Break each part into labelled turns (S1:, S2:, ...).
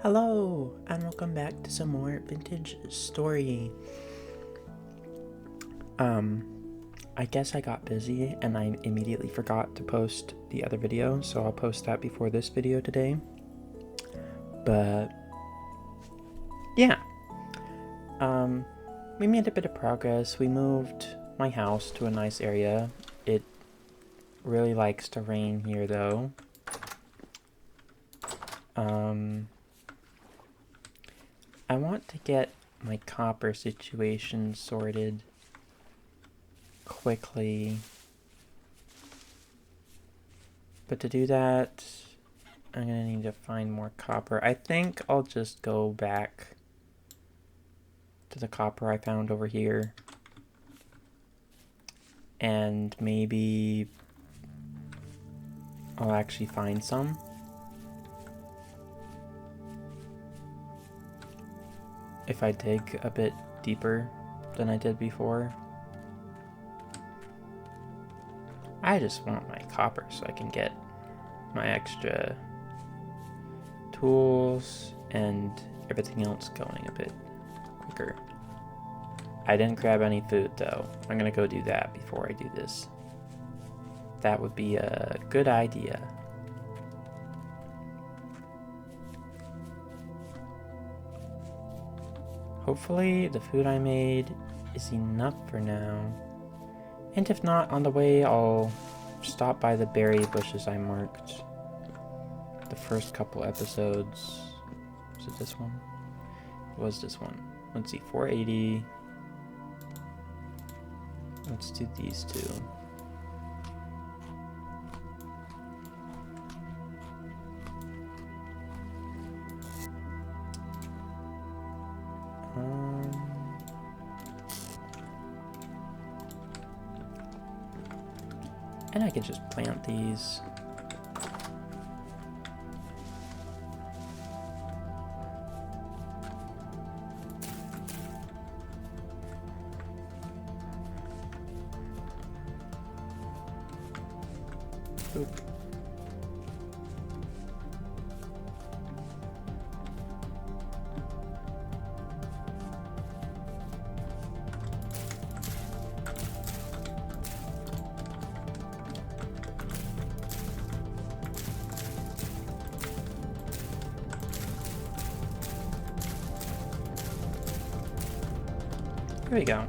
S1: Hello, and welcome back to some more vintage story. I guess I got busy and I immediately forgot to post the other video, so I'll post that before this video today. But yeah, we made a bit of progress. We moved my house to a nice area. It really likes to rain here though. I want to get my copper situation sorted quickly. But to do that, I'm gonna need to find more copper. I think I'll just go back to the copper I found over here. And maybe I'll actually find some. If I dig a bit deeper than I did before. I just want my copper so I can get my extra tools and everything else going a bit quicker. I didn't grab any food though. I'm gonna go do that before I do this. That would be a good idea. Hopefully the food I made is enough for now. And if not, on the way I'll stop by the berry bushes I marked the first couple episodes. Was it this one? It was this one. Let's see, 480. Let's do these two. And I can just plant these. Oop. There we go.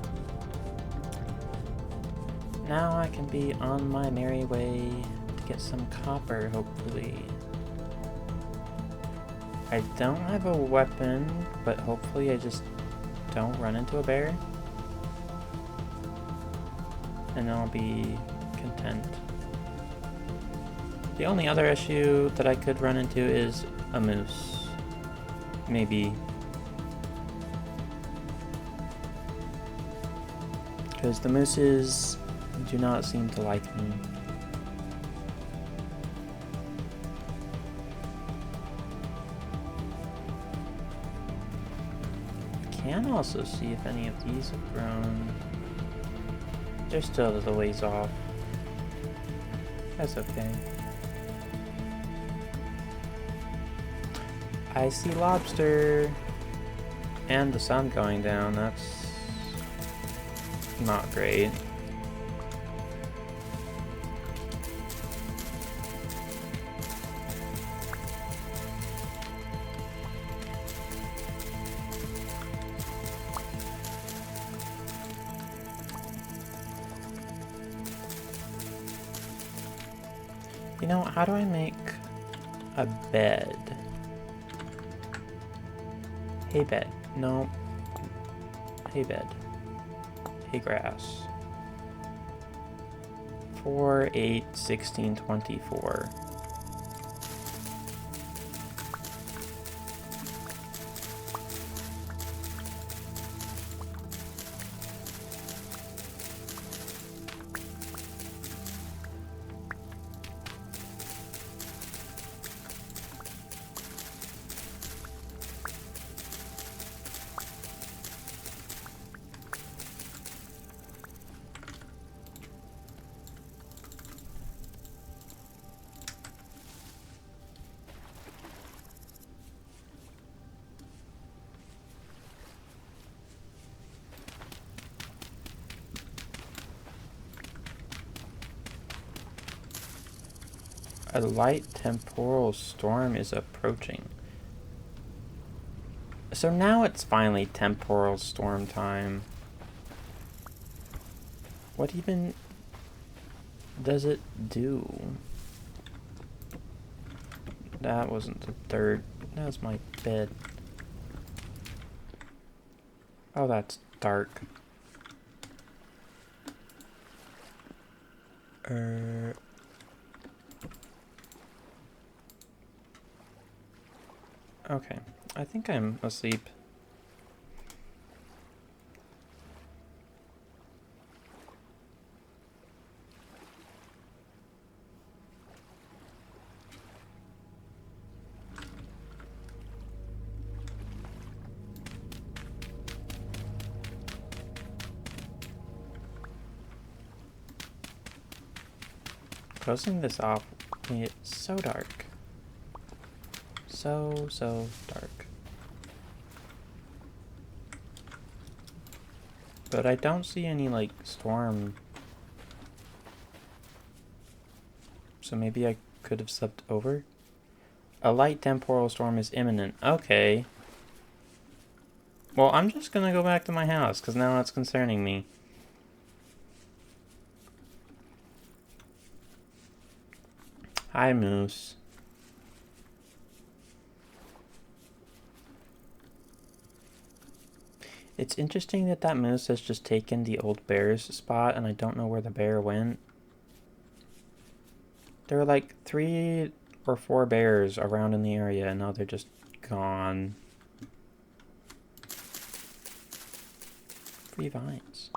S1: Now I can be on my merry way to get some copper, hopefully. I don't have a weapon, but hopefully I just don't run into a bear. And I'll be content. The only other issue that I could run into is a moose. Maybe. Because the mooses do not seem to like me. I can also see if any of these have grown. They're still a little ways off. That's okay. I see lobster! And the sun going down, that's not great. You know, how do I make a bed? Hay bed. No. Hay bed. Hay grass. 4, 8, 16, 24. A light temporal storm is approaching. So now it's finally temporal storm time. What even does it do? That wasn't the third. That was my bed. Oh, that's dark. Okay, I think I'm asleep. Closing this off made it so dark. So dark. But I don't see any, like, storm. So maybe I could have slept over? A light temporal storm is imminent. Okay. Well, I'm just gonna go back to my house, because now it's concerning me. Hi, Moose. It's interesting that that moose has just taken the old bear's spot, and I don't know where the bear went. There were like 3 or 4 bears around in the area, and now they're just gone. Free vines.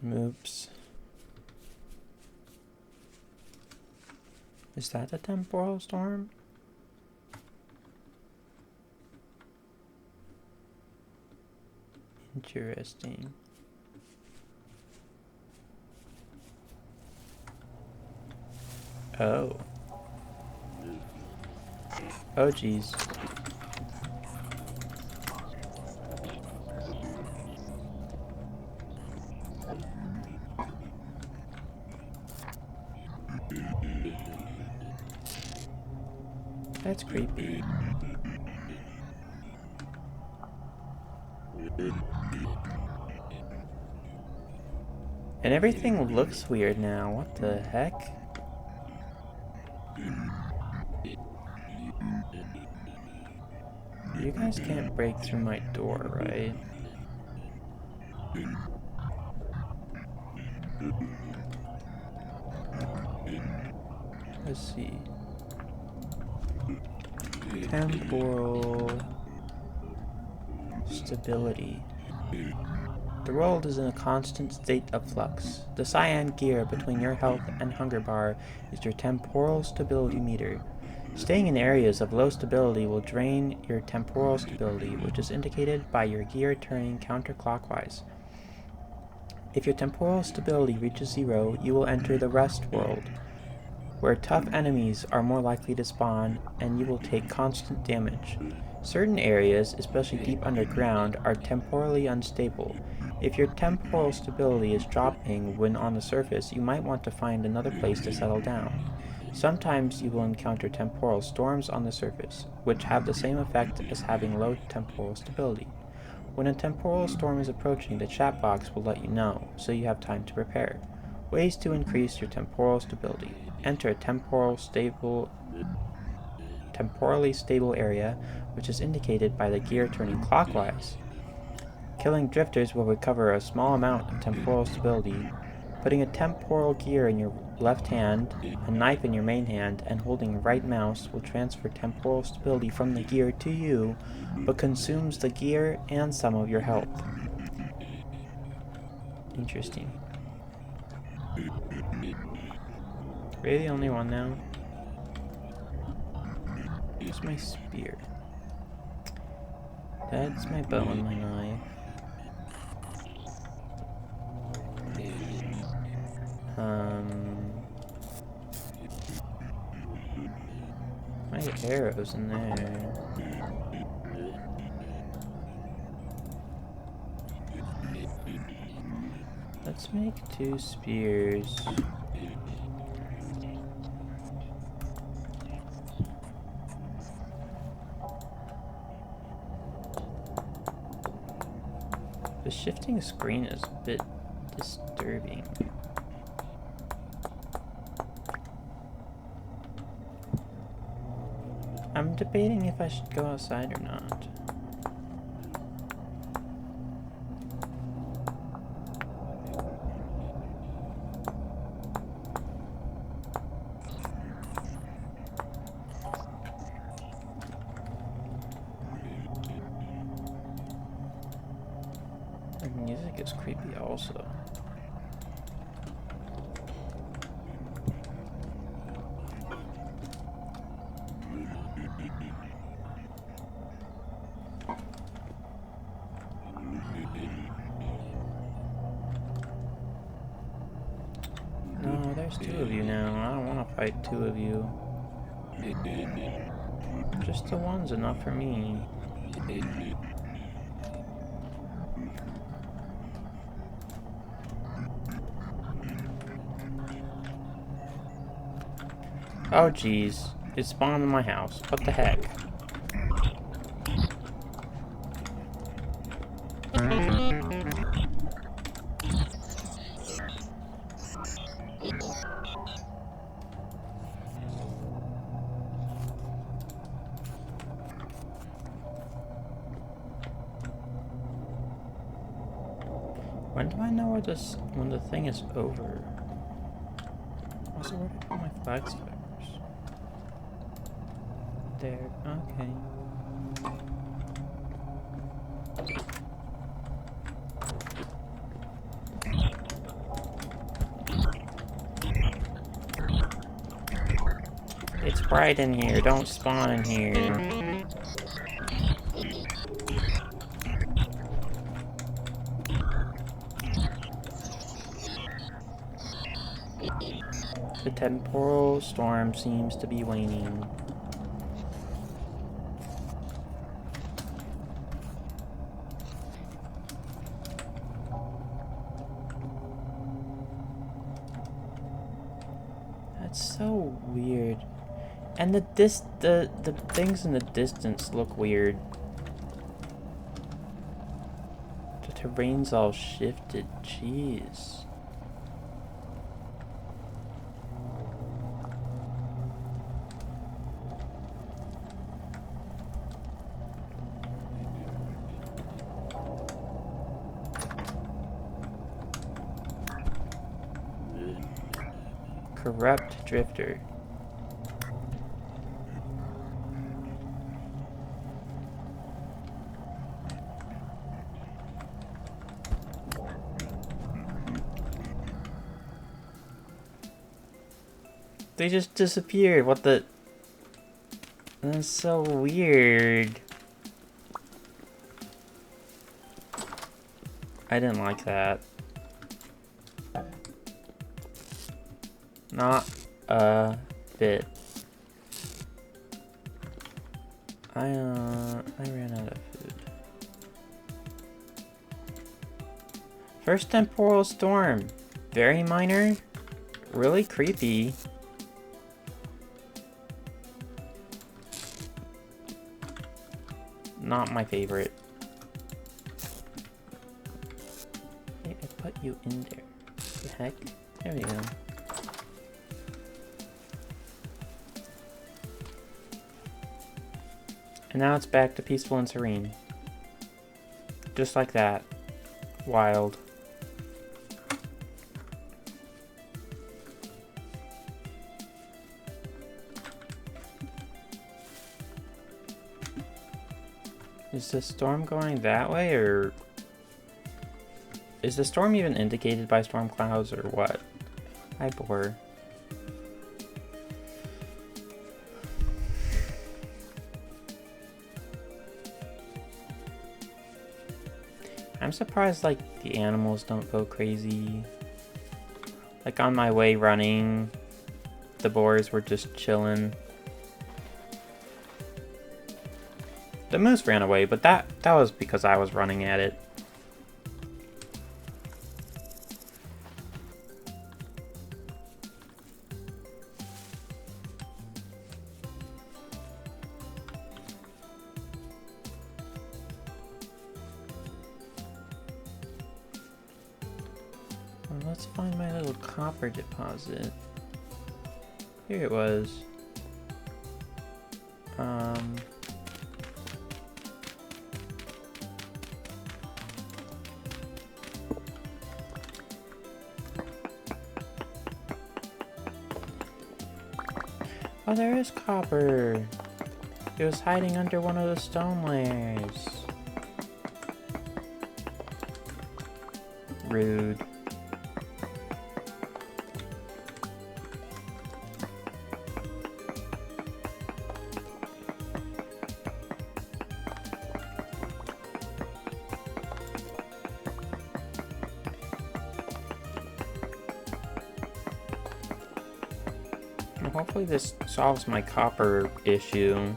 S1: Oops. Is that a temporal storm? Interesting. Oh. Oh, geez. That's creepy. And everything looks weird now. What the heck? You guys can't break through my door, right? Let's see. Temporal stability. The world is in a constant state of flux. The cyan gear between your health and hunger bar is your temporal stability meter. Staying in areas of low stability will drain your temporal stability, which is indicated by your gear turning counterclockwise. If your temporal stability reaches 0, you will enter the rest world, where tough enemies are more likely to spawn and you will take constant damage. Certain areas, especially deep underground, are temporally unstable. If your temporal stability is dropping when on the surface, you might want to find another place to settle down. Sometimes you will encounter temporal storms on the surface, which have the same effect as having low temporal stability. When a temporal storm is approaching, the chat box will let you know, so you have time to prepare. Ways to increase your temporal stability. Enter a temporally stable area, which is indicated by the gear turning clockwise. Killing drifters will recover a small amount of temporal stability. Putting a temporal gear in your left hand, a knife in your main hand, and holding right mouse will transfer temporal stability from the gear to you, but consumes the gear and some of your health. Interesting. Are you the only one now? Here's my spear. That's my bow and my knife. My arrow's in there. Let's make 2 spears. The shifting screen is a bit disturbing. I'm debating if I should go outside or not. The music is creepy also. No, there's 2 of you now. I don't want to fight 2 of you. Just the one's enough for me. Oh jeez, it spawned in my house. What the heck? When do I know when the thing is over? Also, where did I put my flag spikers? There, okay. It's bright in here, don't spawn in here. The temporal storm seems to be waning. That's so weird. And the things in the distance look weird. The terrain's all shifted, jeez. Corrupt drifter. They just disappeared. What the? That's so weird. I didn't like that. Not a bit. I ran out of food. First temporal storm. Very minor. Really creepy. Not my favorite. Hey, I put you in there. The heck? There we go. And now it's back to peaceful and serene. Just like that. Wild. Is the storm going that way, or is the storm even indicated by storm clouds, or what? Hi, Boar. I'm surprised, like, the animals don't go crazy. Like, on my way running, the boars were just chilling. The moose ran away, but that was because I was running at it. let's find my little copper deposit. Here it was. Oh, there is copper. It was hiding under one of the stone layers. Rude. Hopefully this solves my copper issue.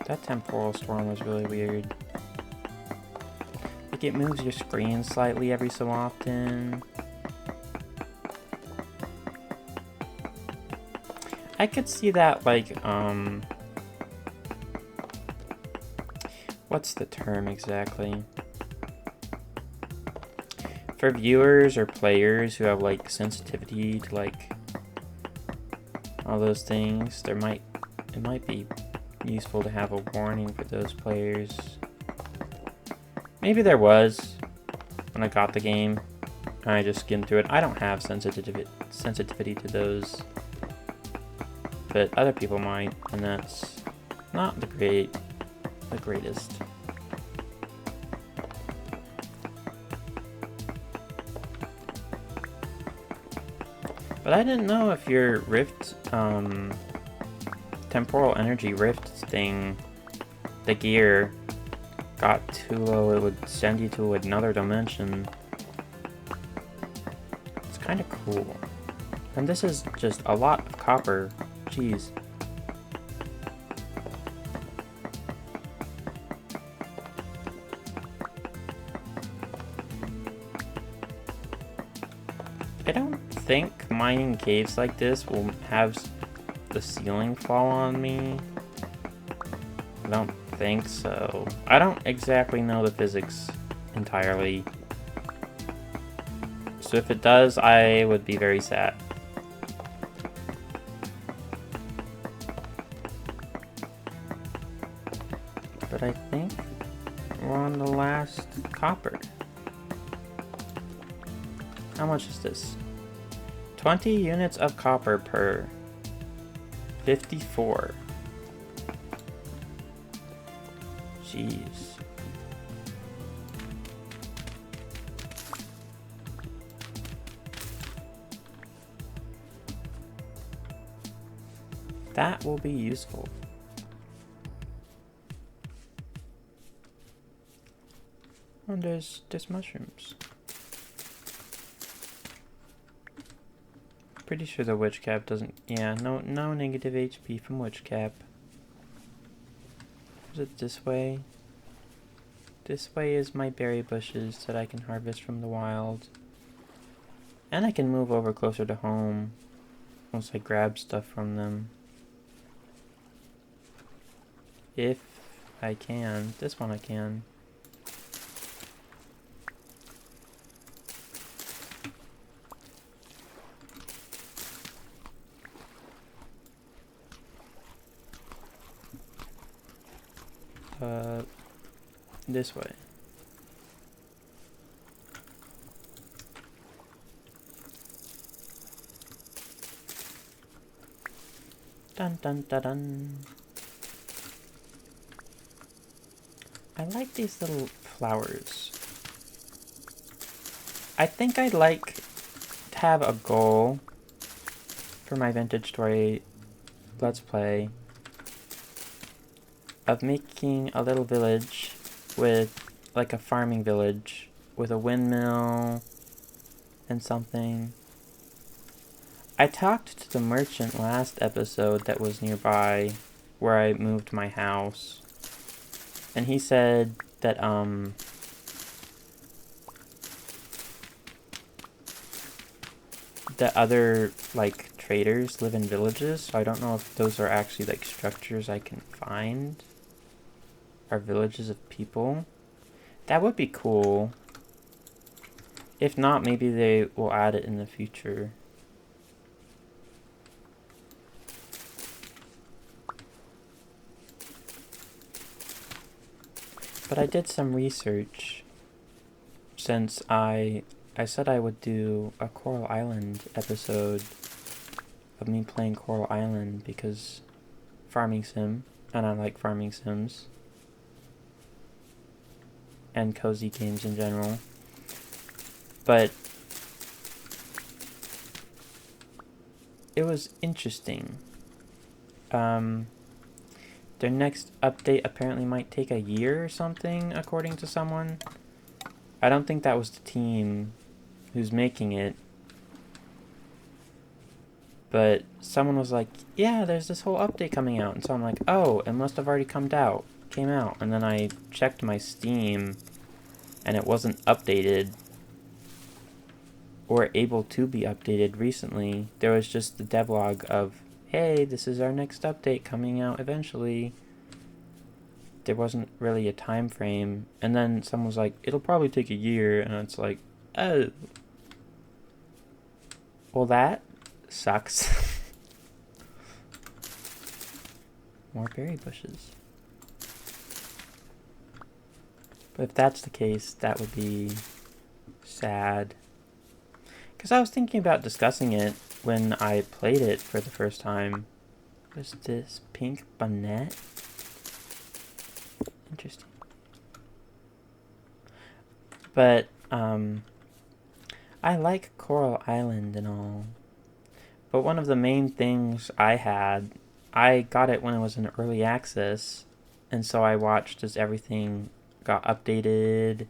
S1: That temporal storm was really weird. Like, it moves your screen slightly every so often. I could see that, like, what's the term exactly? For viewers or players who have, like, sensitivity to, like, all those things, it might be useful to have a warning for those players. Maybe there was when I got the game and I just skimmed through it. I don't have sensitivity to those, but other people might, and that's not the greatest. But I didn't know if your rift, temporal energy rift thing, the gear, got too low, it would send you to another dimension. It's kind of cool. And this is just a lot of copper. Jeez. I don't think mining caves like this will have the ceiling fall on me. I don't think so. I don't exactly know the physics entirely. So if it does, I would be very sad. But I think we're on the last copper. How much is this? 20 units of copper per 54. Jeez. That will be useful. Oh, there's mushrooms. Pretty sure the witch cap doesn't. Yeah, no negative HP from witch cap. Is it this way? This way is my berry bushes that I can harvest from the wild. And I can move over closer to home once I grab stuff from them. If I can. This one I can. This way. Dun dun dun dun. I like these little flowers. I think I'd like to have a goal for my Vintage Story Let's Play of making a little village with, like, a farming village with a windmill and something. I talked to the merchant last episode that was nearby where I moved my house, and he said that the other, like, traders live in villages, so I don't know if those are actually like structures I can find. Are villages of people. That would be cool. If not, maybe they will add it in the future. But I did some research since I said I would do a Coral Island episode of me playing Coral Island because farming sim, and I like farming sims and cozy games in general. But it was interesting. Their next update apparently might take a year or something, according to someone. I don't think that was the team who's making it. But someone was like, yeah, there's this whole update coming out. And so I'm like, oh, it must have already came out. And then I checked my Steam, and it wasn't updated or able to be updated recently. There was just the devlog of, hey, this is our next update coming out eventually. There wasn't really a time frame. And then someone was like, it'll probably take a year. And it's like, oh. Well, that sucks. More berry bushes. But if that's the case, that would be sad. Because I was thinking about discussing it when I played it for the first time. Was this pink bonnet? Interesting. But, I like Coral Island and all. But one of the main things I got it when it was in early access. And so I watched as everything got updated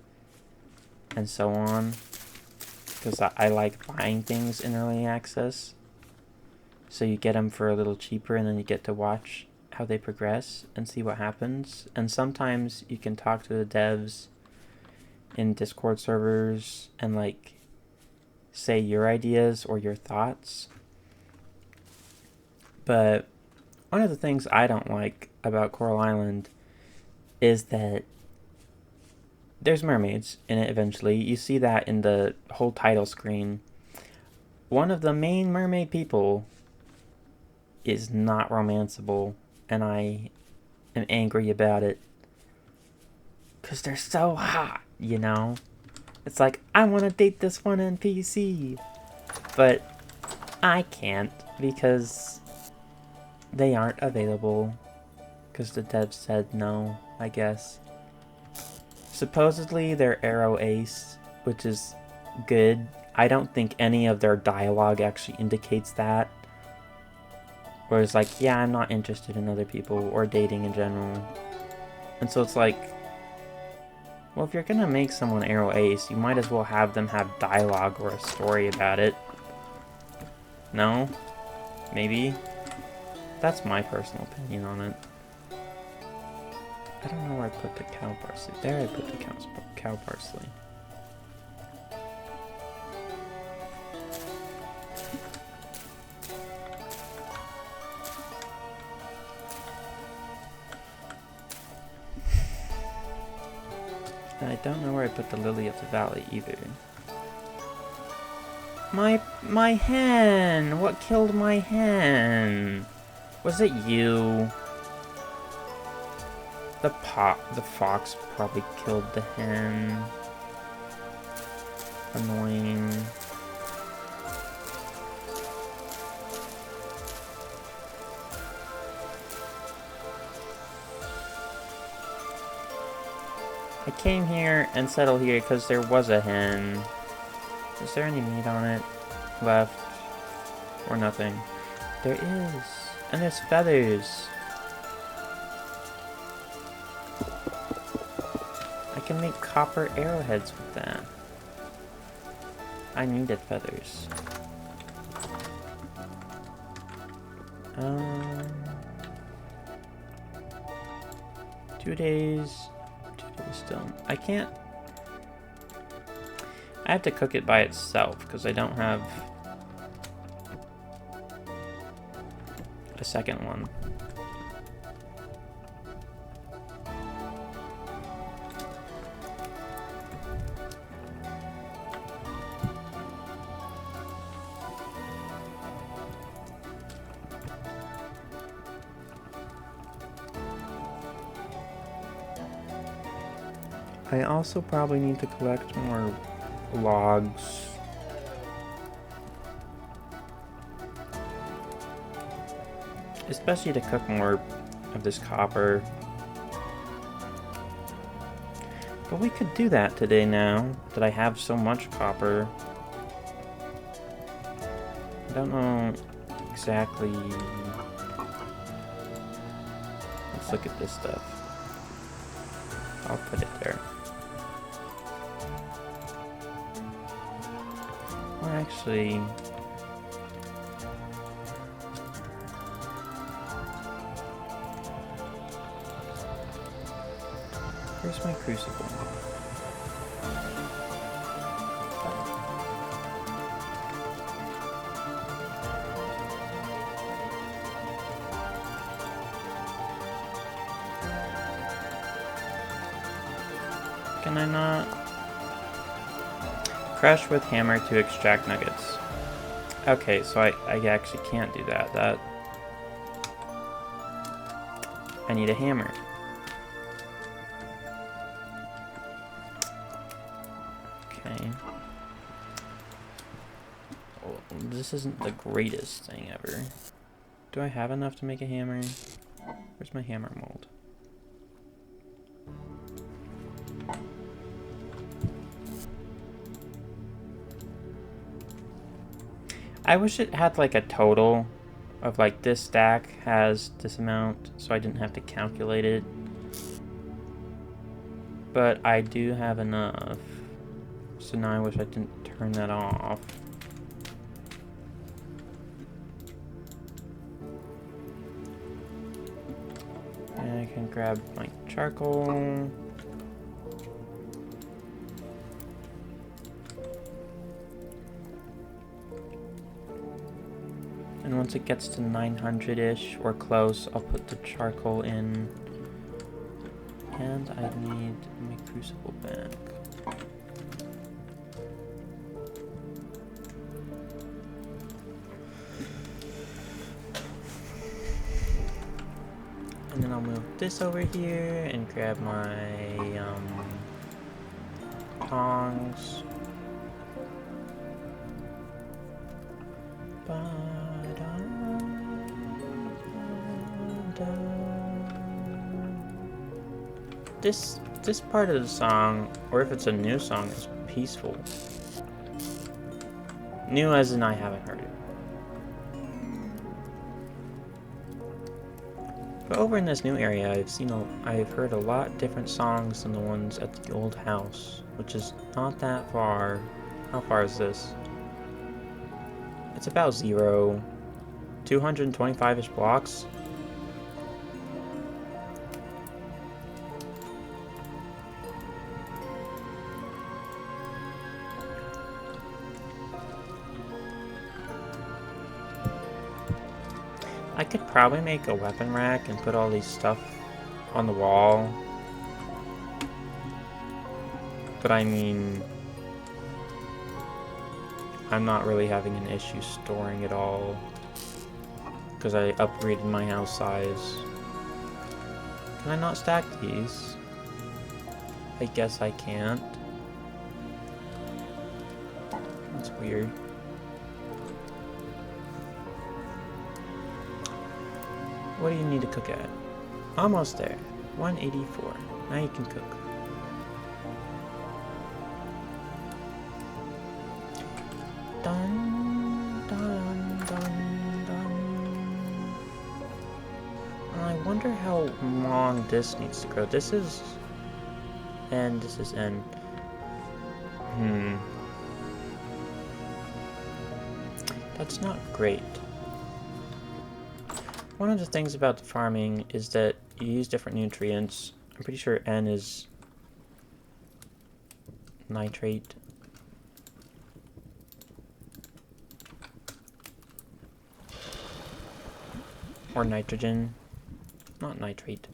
S1: and so on. Because I like buying things in early access. So you get them for a little cheaper and then you get to watch how they progress and see what happens. And sometimes you can talk to the devs in Discord servers and like say your ideas or your thoughts. But one of the things I don't like about Coral Island is that there's mermaids in it eventually. You see that in the whole title screen. One of the main mermaid people is not romanceable, and I am angry about it. Because they're so hot, you know? It's like, I want to date this one NPC. But I can't because they aren't available. Because the devs said no, I guess. Supposedly they're Arrow Ace, which is good. I don't think any of their dialogue actually indicates that. Where it's like, yeah, I'm not interested in other people or dating in general. And so it's like, well, if you're gonna make someone Arrow Ace, you might as well have them have dialogue or a story about it. No? Maybe? That's my personal opinion on it. I don't know where I put the cow parsley. There I put the cow parsley. And I don't know where I put the lily of the valley either. My hen! What killed my hen? Was it you? The fox probably killed the hen. Annoying. I came here and settled here because there was a hen. Is there any meat on it left? Or nothing? There is. And there's feathers. I can make copper arrowheads with that. I needed feathers. 2 days. 2 days still. I can't. I have to cook it by itself because I don't have second one. I also probably need to collect more logs. Especially to cook more of this copper. But we could do that today now that I have so much copper. I don't know exactly. Let's look at this stuff. I'll put it there. Or actually, where's my crucible? Can I not? Crush with hammer to extract nuggets. Okay, so I actually can't do that. I need a hammer. Okay. Well, this isn't the greatest thing ever. Do I have enough to make a hammer? Where's my hammer mold? I wish it had like a total of like this stack has this amount, so I didn't have to calculate it. But I do have enough. So now I wish I didn't turn that off. And I can grab my charcoal. And once it gets to 900-ish or close, I'll put the charcoal in. And I need my crucible back. And then I'll move this over here and grab my tongs. This part of the song, or if it's a new song, is peaceful. New as in I haven't heard it. But over in this new area, I've heard a lot different songs than the ones at the old house, which is not that far. How far is this? It's about 0. 225-ish blocks. I could probably make a weapon rack and put all these stuff on the wall. But I mean, I'm not really having an issue storing it all because I upgraded my house size. Can I not stack these? I guess I can't. That's weird. What do you need to cook at? Almost there. 184. Now you can cook. Dun, dun, dun, dun. I wonder how long this needs to grow. This is N, this is N. That's not great. One of the things about the farming is that you use different nutrients. I'm pretty sure N is nitrate. Or nitrogen. Not nitrate.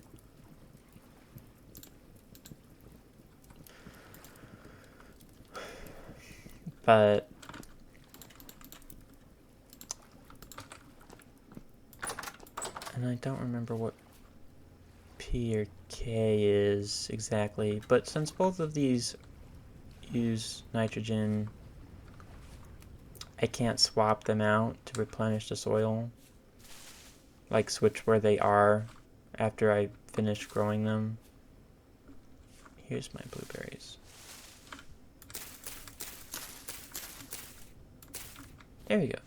S1: But and I don't remember what P or K is exactly, but since both of these use nitrogen, I can't swap them out to replenish the soil. Like switch where they are after I finish growing them. Here's my blueberries. There we go.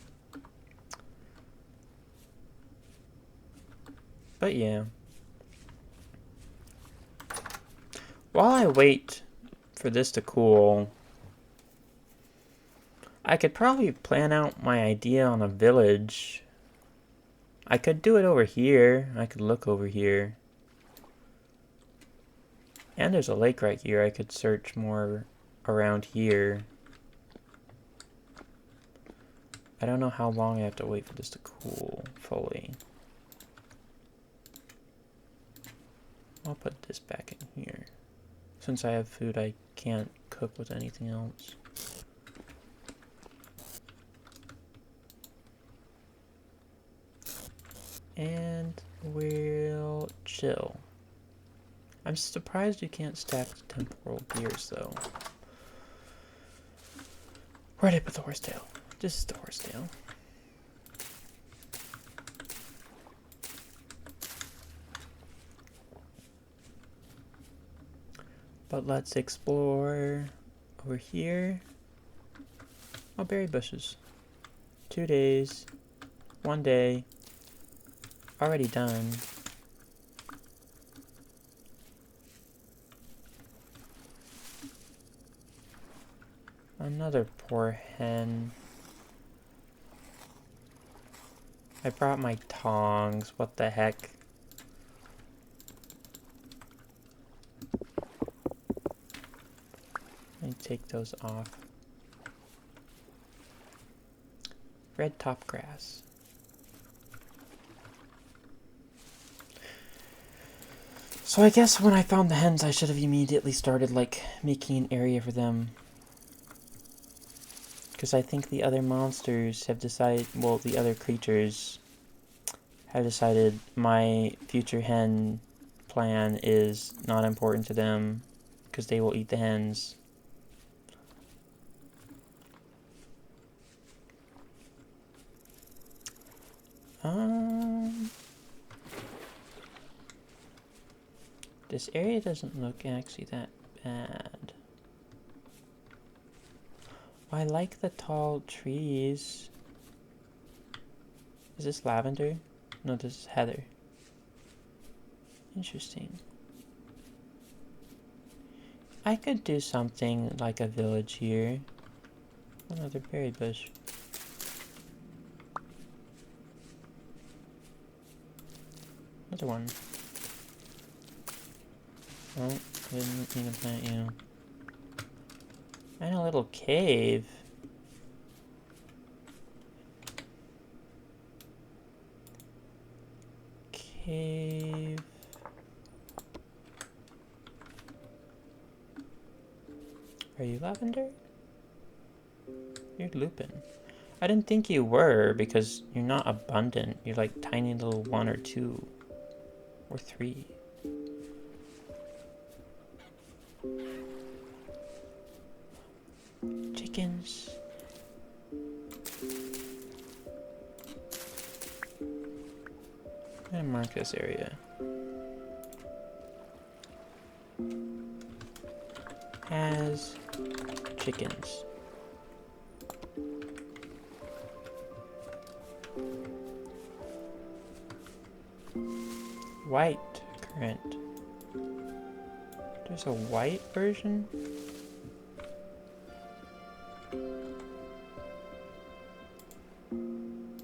S1: But yeah. While I wait for this to cool, I could probably plan out my idea on a village. I could do it over here. I could look over here. And there's a lake right here. I could search more around here. I don't know how long I have to wait for this to cool fully. I'll put this back in here. Since I have food, I can't cook with anything else. And we'll chill. I'm surprised you can't stack temporal gears, though. Where'd I put the horsetail? This is the horsetail. But let's explore over here. Oh, berry bushes. 2 days. 1 day. Already done. Another poor hen. I brought my tongs. What the heck? Let me take those off. Red top grass. So I guess when I found the hens, I should have immediately started, like, making an area for them. Because I think the other monsters have decided, well, the other creatures have decided my future hen plan is not important to them. Because they will eat the hens. This area doesn't look actually that bad. I like the tall trees. Is this lavender? No, this is heather. Interesting. I could do something like a village here. Another berry bush. Another one. Oh, I didn't mean to plant you. And a little cave. Cave. Are you lavender? You're lupin. I didn't think you were because you're not abundant. You're like tiny little 1 or 2 or 3. Chickens. I'm gonna mark this area. Has chickens. White currant. There's a white version?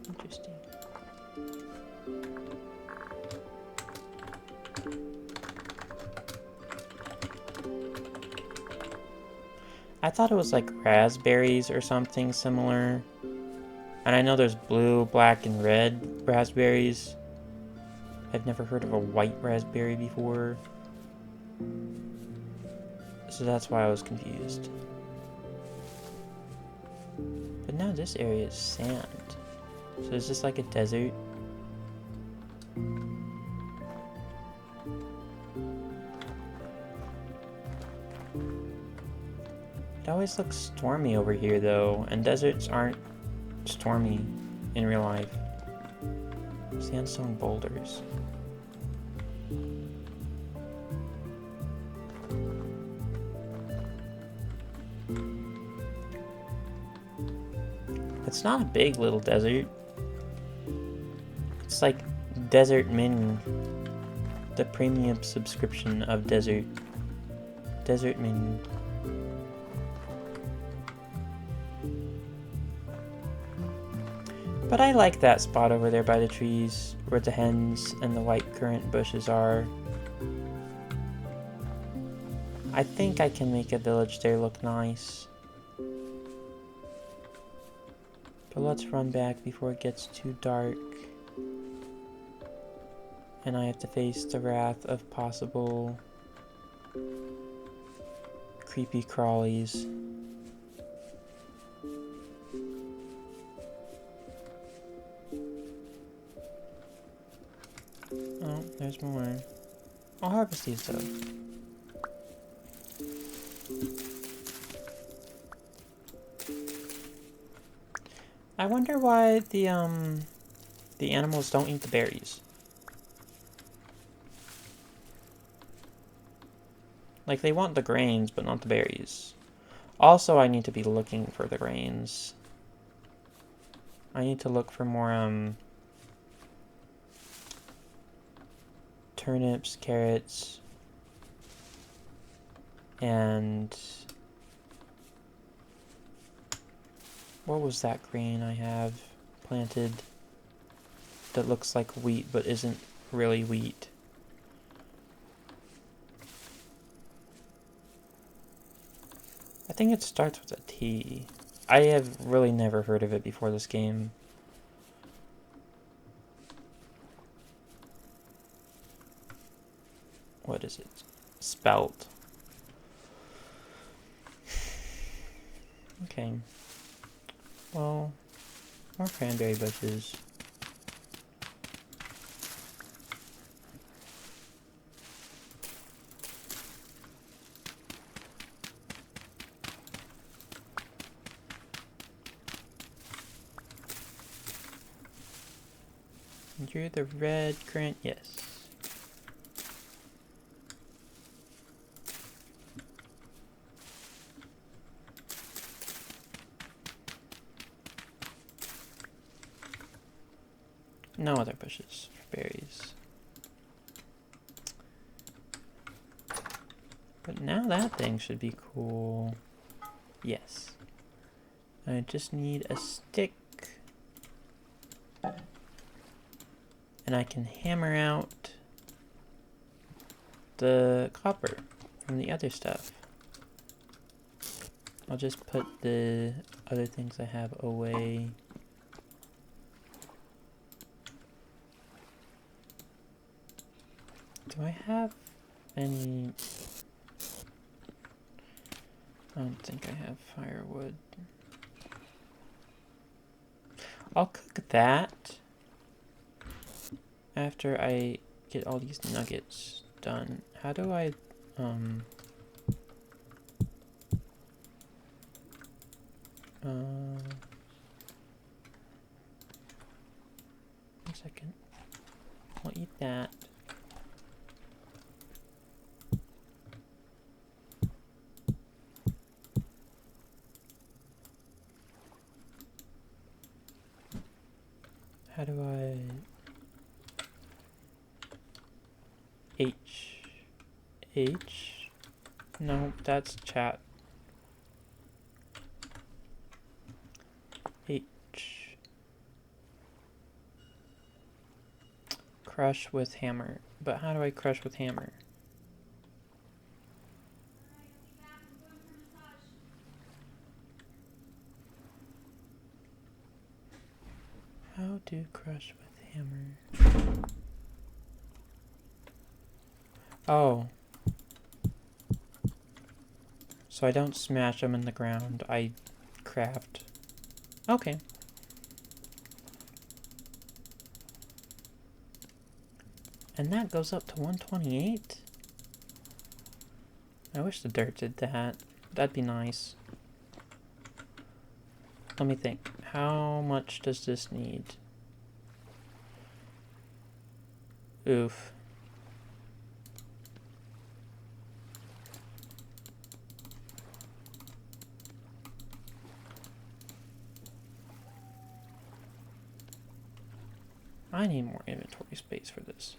S1: Interesting. I thought it was like raspberries or something similar. And I know there's blue, black, and red raspberries. I've never heard of a white raspberry before. So that's why I was confused. But now this area is sand. So is this like a desert? It always looks stormy over here though, and deserts aren't stormy in real life. Sandstone boulders. It's not a big little desert. It's like Desert Mini. The premium subscription of Desert Mini. But I like that spot over there by the trees, where the hens and the white currant bushes are. I think I can make a village there look nice. But let's run back before it gets too dark. And I have to face the wrath of possible creepy crawlies. Oh, there's more. I'll harvest these though. I wonder why the animals don't eat the berries. Like, they want the grains, but not the berries. Also, I need to be looking for the grains. I need to look for more, turnips, carrots, and what was that grain I have planted that looks like wheat but isn't really wheat? I think it starts with a T. I have really never heard of it before this game. What is it? Spelt. Okay. Well, more cranberry bushes. And you're the red currant, yes. No other bushes for berries. But now that thing should be cool. Yes. I just need a stick. And I can hammer out the copper from the other stuff. I'll just put the other things I have away. Do I have any... I don't think I have firewood. I'll cook that after I get all these nuggets done. How do I, one second. I'll eat that. How do I... H? No, that's chat. H. Crush with hammer. But how do I crush with hammer? How to crush with hammer? Oh. So I don't smash them in the ground, I craft. Okay. And that goes up to 128? I wish the dirt did that. That'd be nice. Let me think. How much does this need? Oof. I need more inventory space for this.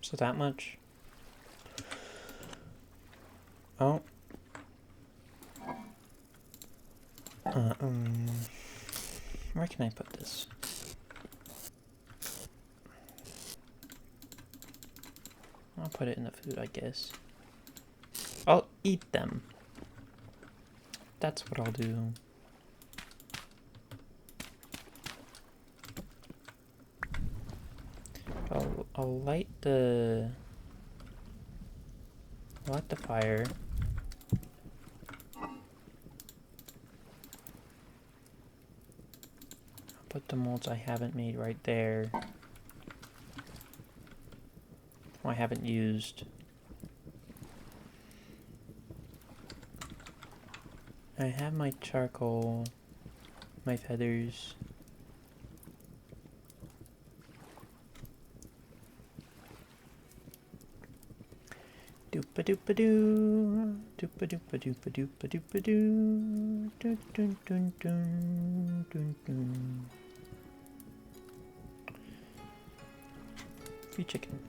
S1: So that much? Oh. Where can I put this? I'll put it in the food, I guess. I'll eat them. That's what I'll do. I'll light the fire. I'll put the molds I haven't made right there. I haven't used. I have my charcoal, my feathers. Doopa doopa doo, doopa doopa doopa doopa doopa doo, dun dun dun dun dun dun. Free chicken.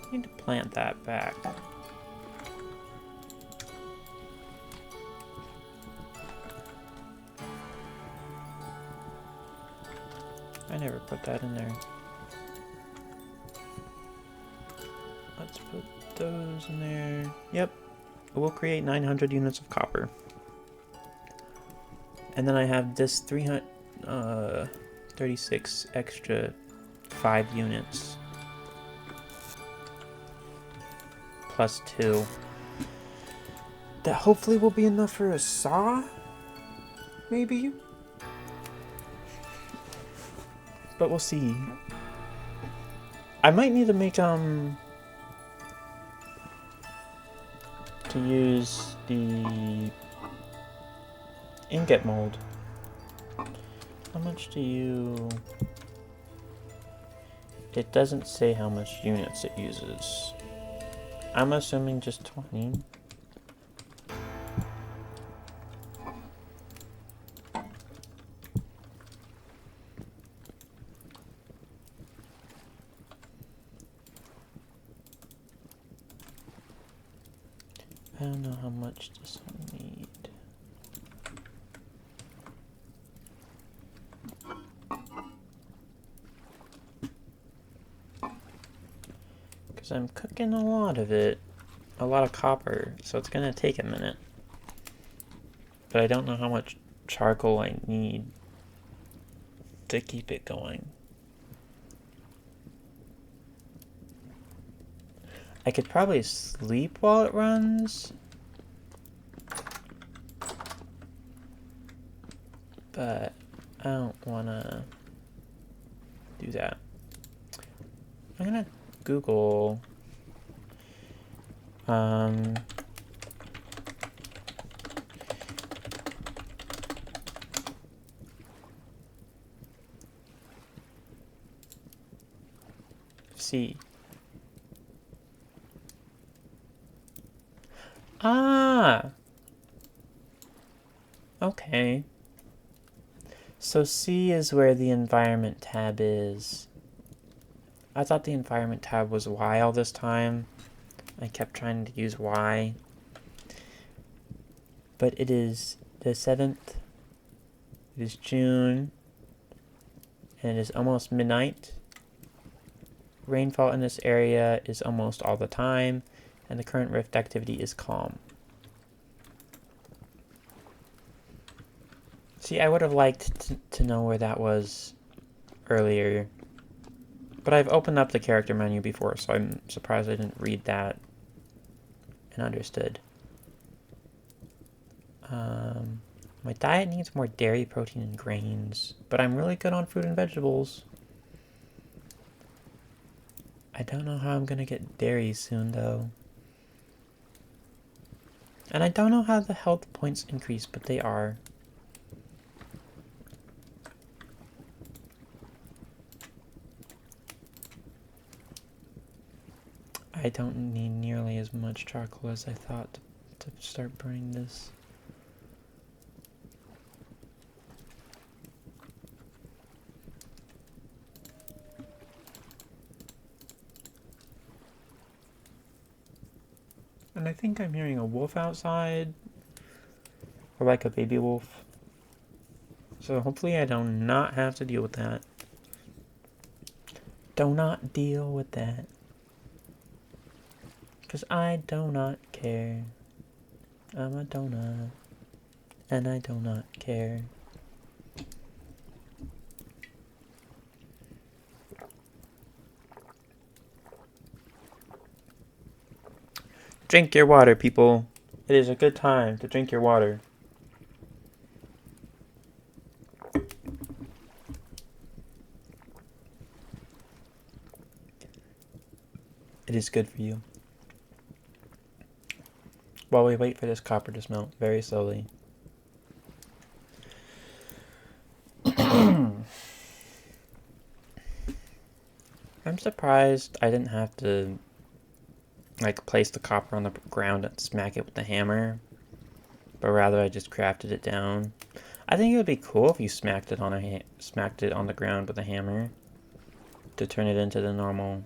S1: I need to plant that back. I never put that in there. Let's put those in there. Yep. We'll create 900 units of copper. And then I have this 336 extra 5 units. Plus 2. That hopefully will be enough for a saw? Maybe? But we'll see. I might need to make, to use the ingot mold. How much do you... It doesn't say how much units it uses. I'm assuming just 20. I don't know how much this will need. Because I'm cooking a lot of it. A lot of copper, so it's going to take a minute. But I don't know how much charcoal I need to keep it going. I could probably sleep while it runs. But I don't want to do that. I'm going to Google... C. Ah! Okay. So C is where the environment tab is. I thought the environment tab was Y all this time. I kept trying to use Y. But it is the 7th. It is June. And it is almost midnight. Rainfall in this area is almost all the time. And the current rift activity is calm. See, I would have liked to know where that was earlier. But I've opened up the character menu before, so I'm surprised I didn't read that and understood. My diet needs more dairy, protein, and grains, but I'm really good on fruit and vegetables. I don't know how I'm gonna get dairy soon, though. And I don't know how the health points increase, but they are. I don't need nearly as much charcoal as I thought to start burning this. And I think I'm hearing a wolf outside. Or like a baby wolf. So hopefully I do not have to deal with that. Do not deal with that. Because I do not care. I'm a donut. And I do not care. Drink your water, people. It is a good time to drink your water. It is good for you. While we wait for this copper to smelt very slowly. I'm surprised I didn't have to like place the copper on the ground and smack it with the hammer, but rather I just crafted it down. I think it would be cool if you smacked it on the ground with a hammer to turn it into the normal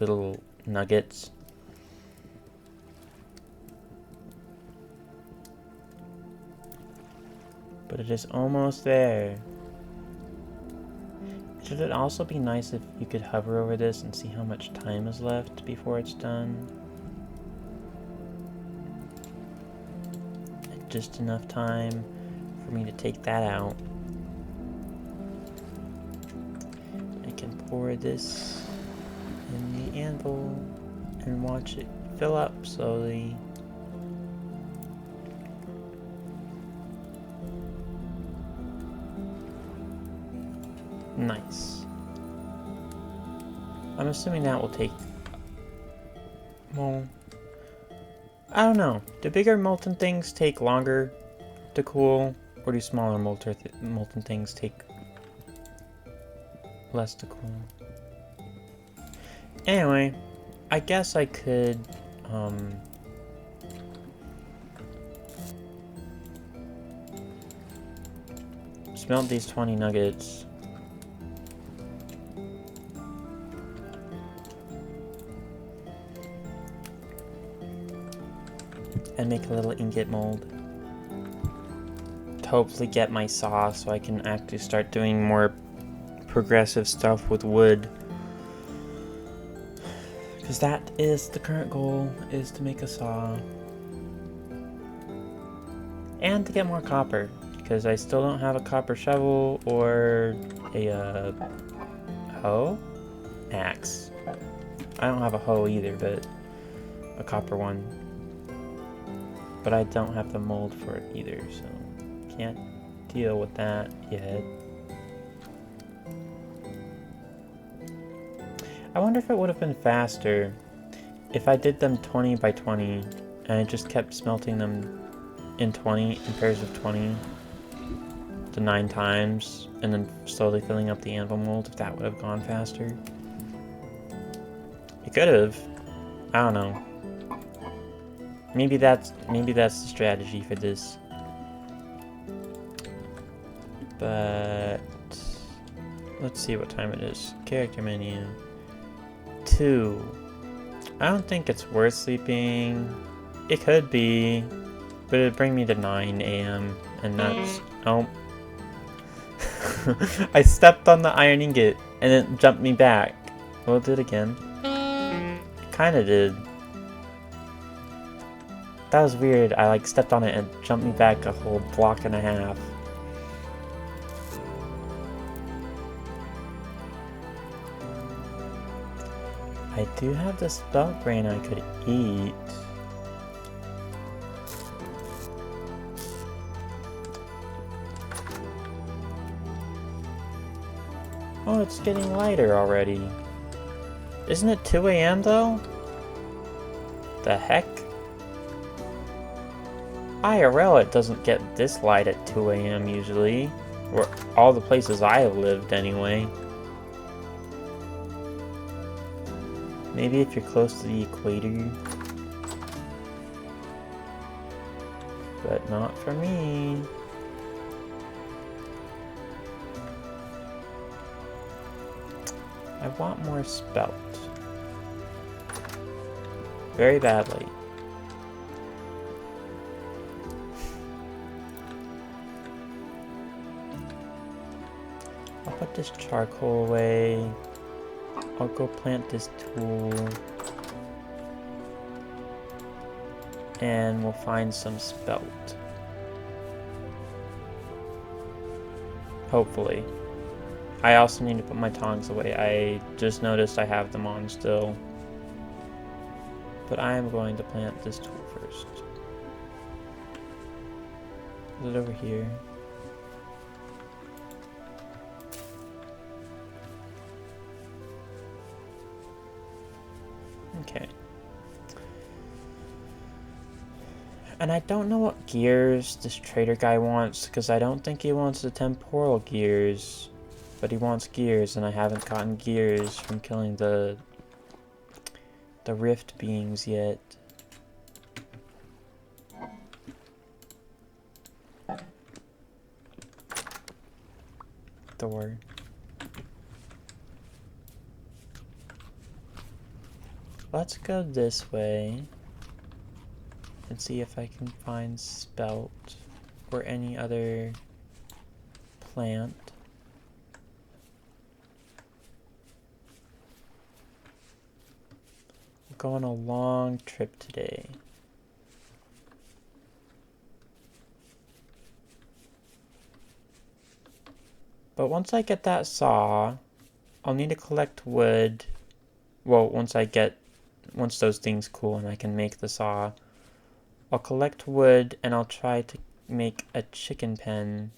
S1: little nuggets. But it is almost there. Should it also be nice if you could hover over this and see how much time is left before it's done? Just enough time for me to take that out. I can pour this in the anvil and watch it fill up slowly. Nice. I'm assuming that will take... Well, I don't know. Do bigger molten things take longer to cool? Or do smaller molten things take less to cool? Anyway, I guess I could... smelt these 20 nuggets. And make a little ingot mold to hopefully get my saw so I can actually start doing more progressive stuff with wood, because that is the current goal, is to make a saw and to get more copper, because I still don't have a copper shovel or a hoe? Axe. I don't have a hoe either, but a copper one. But I don't have the mold for it either, so can't deal with that yet. I wonder if it would have been faster if I did them 20 by 20 and I just kept smelting them in pairs of 20 to 9 times and then slowly filling up the anvil mold, if that would have gone faster. Could have. I don't know. Maybe that's the strategy for this. But let's see what time it is. Character menu. 2. I don't think it's worth sleeping. It could be, but it'd bring me to 9 a.m. and that's... Oh. I stepped on the iron ingot and it jumped me back. Well, it did again. It kinda did. That was weird. I like stepped on it and it jumped me back a whole block and a half. I do have the spelt grain I could eat. Oh, it's getting lighter already. Isn't it 2 a.m. though? The heck? IRL, it doesn't get this light at 2 a.m. usually. Or all the places I have lived anyway. Maybe if you're close to the equator. But not for me. I want more spelt. Very badly. I'll put this charcoal away. I'll go plant this tool. And we'll find some spelt. Hopefully. I also need to put my tongs away. I just noticed I have them on still. But I am going to plant this tool first. Is it over here? Okay. And I don't know what gears this trader guy wants, because I don't think he wants the temporal gears. But he wants gears, and I haven't gotten gears from killing the rift beings yet. Door. Let's go this way and see if I can find spelt or any other plant. We're going a long trip today. But once I get that saw, I'll need to collect wood. Well, once those things cool and I can make the saw, I'll collect wood and I'll try to make a chicken pen.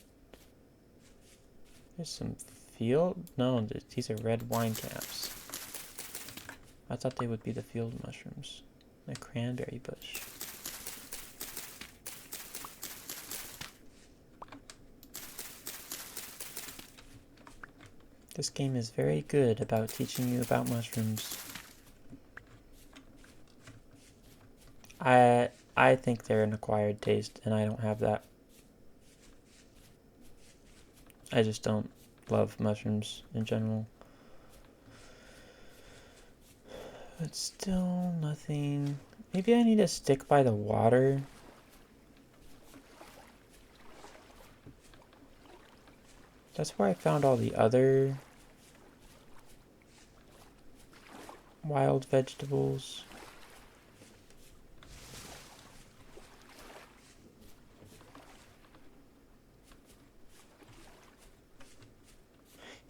S1: There's some field? No, these are red wine caps. I thought they would be the field mushrooms. The cranberry bush. This game is very good about teaching you about mushrooms. I think they're an acquired taste, and I don't have that. I just don't love mushrooms in general. But still nothing. Maybe I need to stick by the water. That's where I found all the other wild vegetables.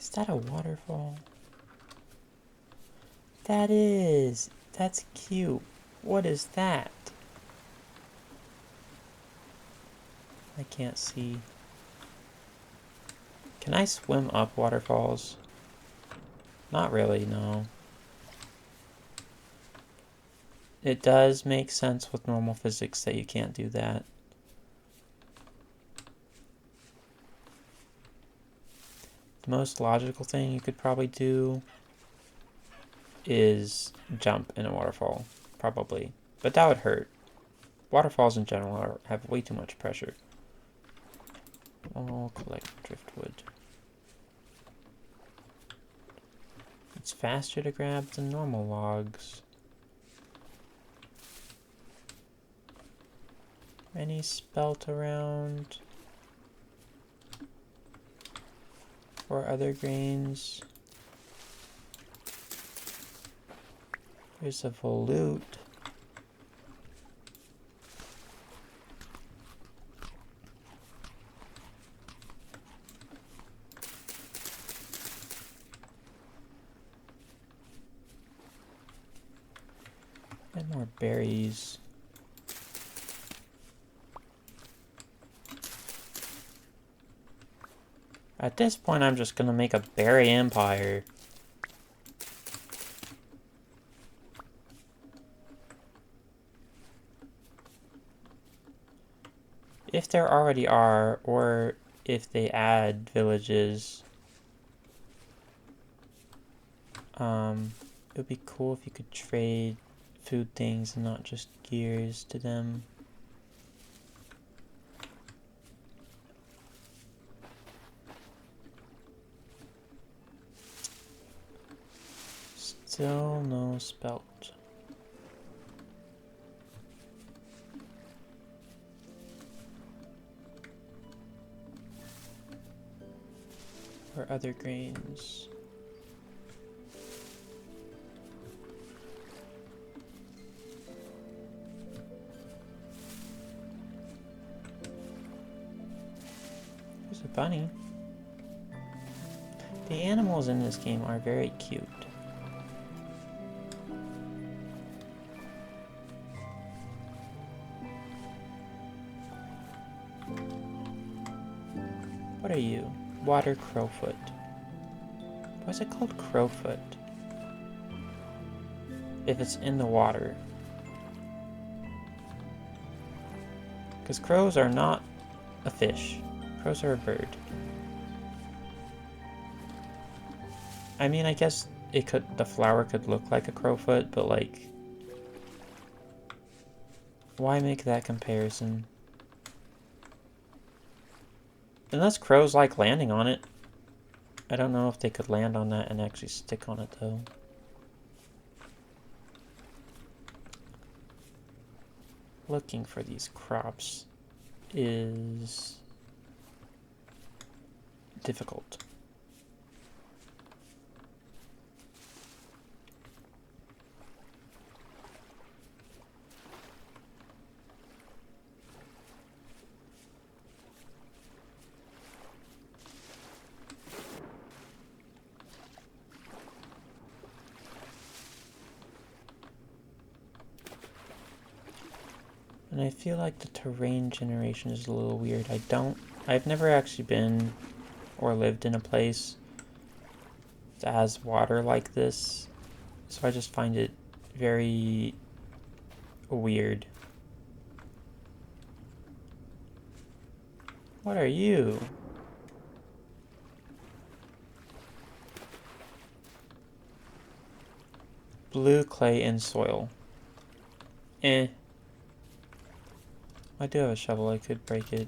S1: Is that a waterfall? That is. That's cute. What is that? I can't see. Can I swim up waterfalls? Not really, no. It does make sense with normal physics that you can't do that. The most logical thing you could probably do is jump in a waterfall, probably. But that would hurt. Waterfalls in general have way too much pressure. I'll collect driftwood. It's faster to grab than normal logs. Any spelt around? Or other grains? There's a volute. And more berries. At this point, I'm just gonna make a berry empire. If there already are, or if they add villages, it would be cool if you could trade food things and not just gears to them. Still no spelt. Or other grains. There's a bunny. The animals in this game are very cute. What are you? Water crowfoot. Why is it called crowfoot? If it's in the water. Because crows are not a fish. Crows are a bird. I mean, I guess the flower could look like a crowfoot, but like, why make that comparison? Unless crows like landing on it. I don't know if they could land on that and actually stick on it though. Looking for these crops is difficult. And I feel like the terrain generation is a little weird. I've never actually been or lived in a place that has water like this. So I just find it very weird. What are you? Blue clay and soil. Eh. I do have a shovel, I could break it.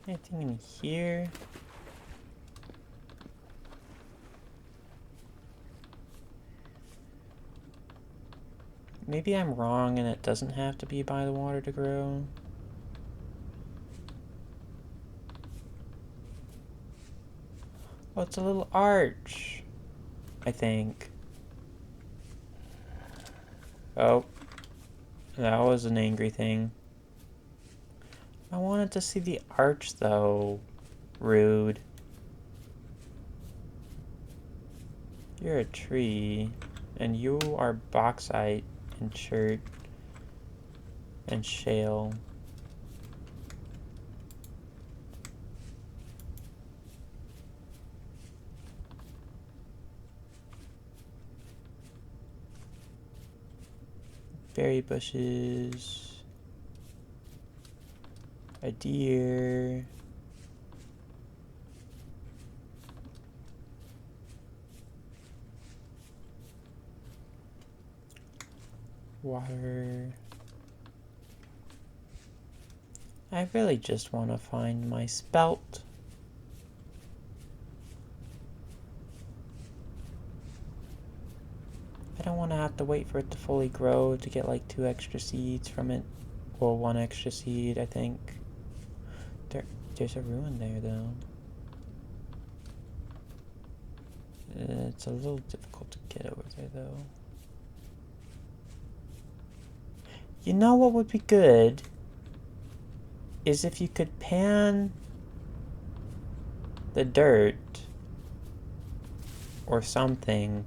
S1: Anything in here? Maybe I'm wrong and it doesn't have to be by the water to grow. Oh, it's a little arch, I think. Oh, that was an angry thing. I wanted to see the arch though. Rude. You're a tree, and you are bauxite and chert and shale. Berry bushes. A deer. Water. I really just want to find my spelt. I don't want to have to wait for it to fully grow to get like 2 extra seeds from it. Well, 1 extra seed, I think. There's a ruin there, though. It's a little difficult to get over there, though. You know what would be good? Is if you could pan the dirt or something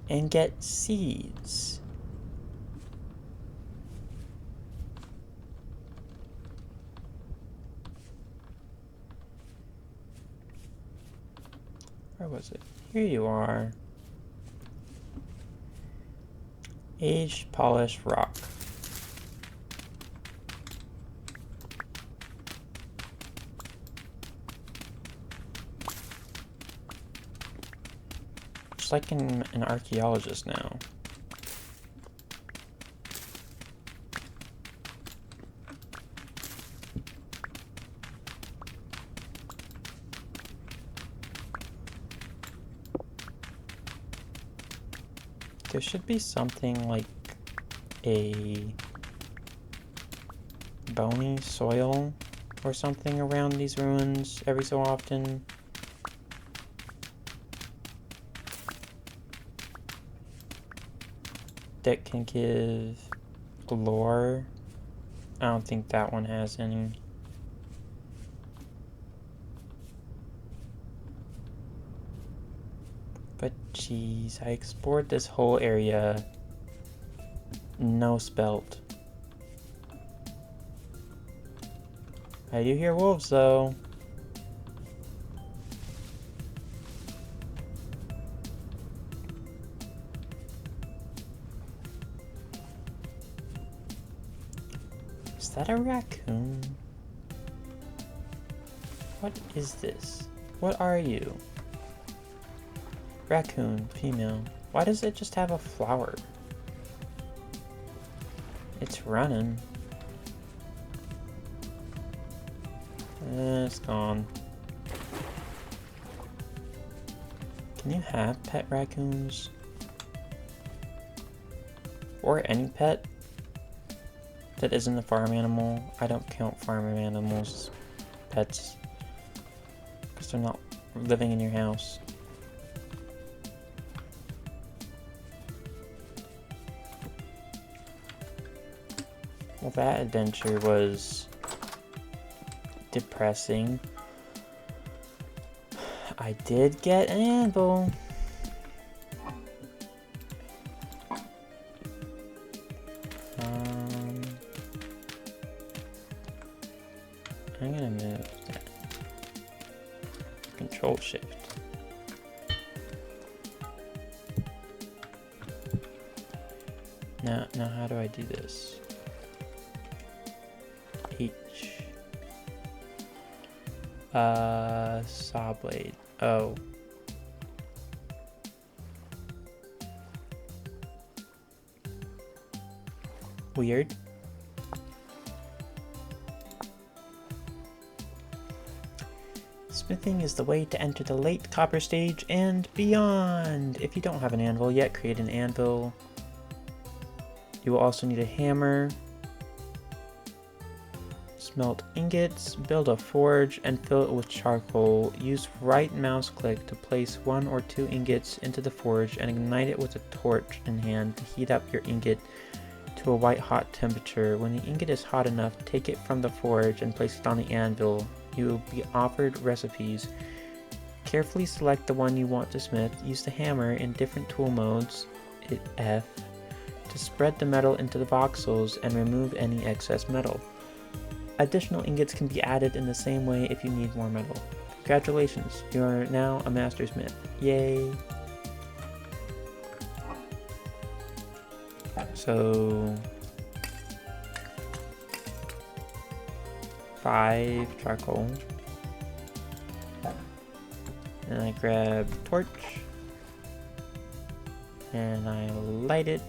S1: and get seeds. Where was it? Here you are. Aged polished rock. Just like an archaeologist now. There should be something like a bony soil or something around these ruins every so often. That can give lore. I don't think that one has any. But jeez, I explored this whole area. No spelt. I do hear wolves though. Is that a raccoon? What is this? What are you? Raccoon, female. Why does it just have a flower? It's running. It's gone. Can you have pet raccoons? Or any pet that isn't a farm animal? I don't count farm animals as pets because they're not living in your house. Well, that adventure was depressing. I did get an anvil. I'm gonna move that. Control Shift. Now how do I do this? H. Saw blade. Oh. Weird. Smithing is the way to enter the late copper stage and beyond. If you don't have an anvil yet, create an anvil. You will also need a hammer. Smelt ingots, build a forge, and fill it with charcoal. Use right mouse click to place 1 or 2 ingots into the forge and ignite it with a torch in hand to heat up your ingot to a white hot temperature. When the ingot is hot enough, take it from the forge and place it on the anvil. You will be offered recipes. Carefully select the one you want to smith. Use the hammer in different tool modes, hit F, to spread the metal into the voxels and remove any excess metal. Additional ingots can be added in the same way if you need more metal. Congratulations, you are now a master smith. Yay! So 5 charcoal. And I grab torch. And I light it.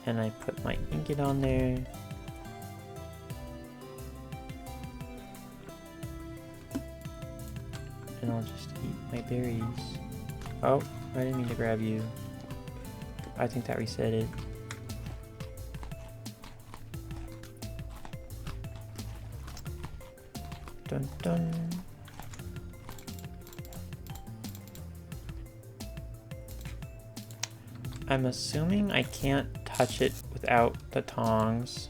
S1: And I put my ingot on there. And I'll just eat my berries. Oh, I didn't mean to grab you. I think that reset it. Dun dun. I'm assuming I can't touch it without the tongs.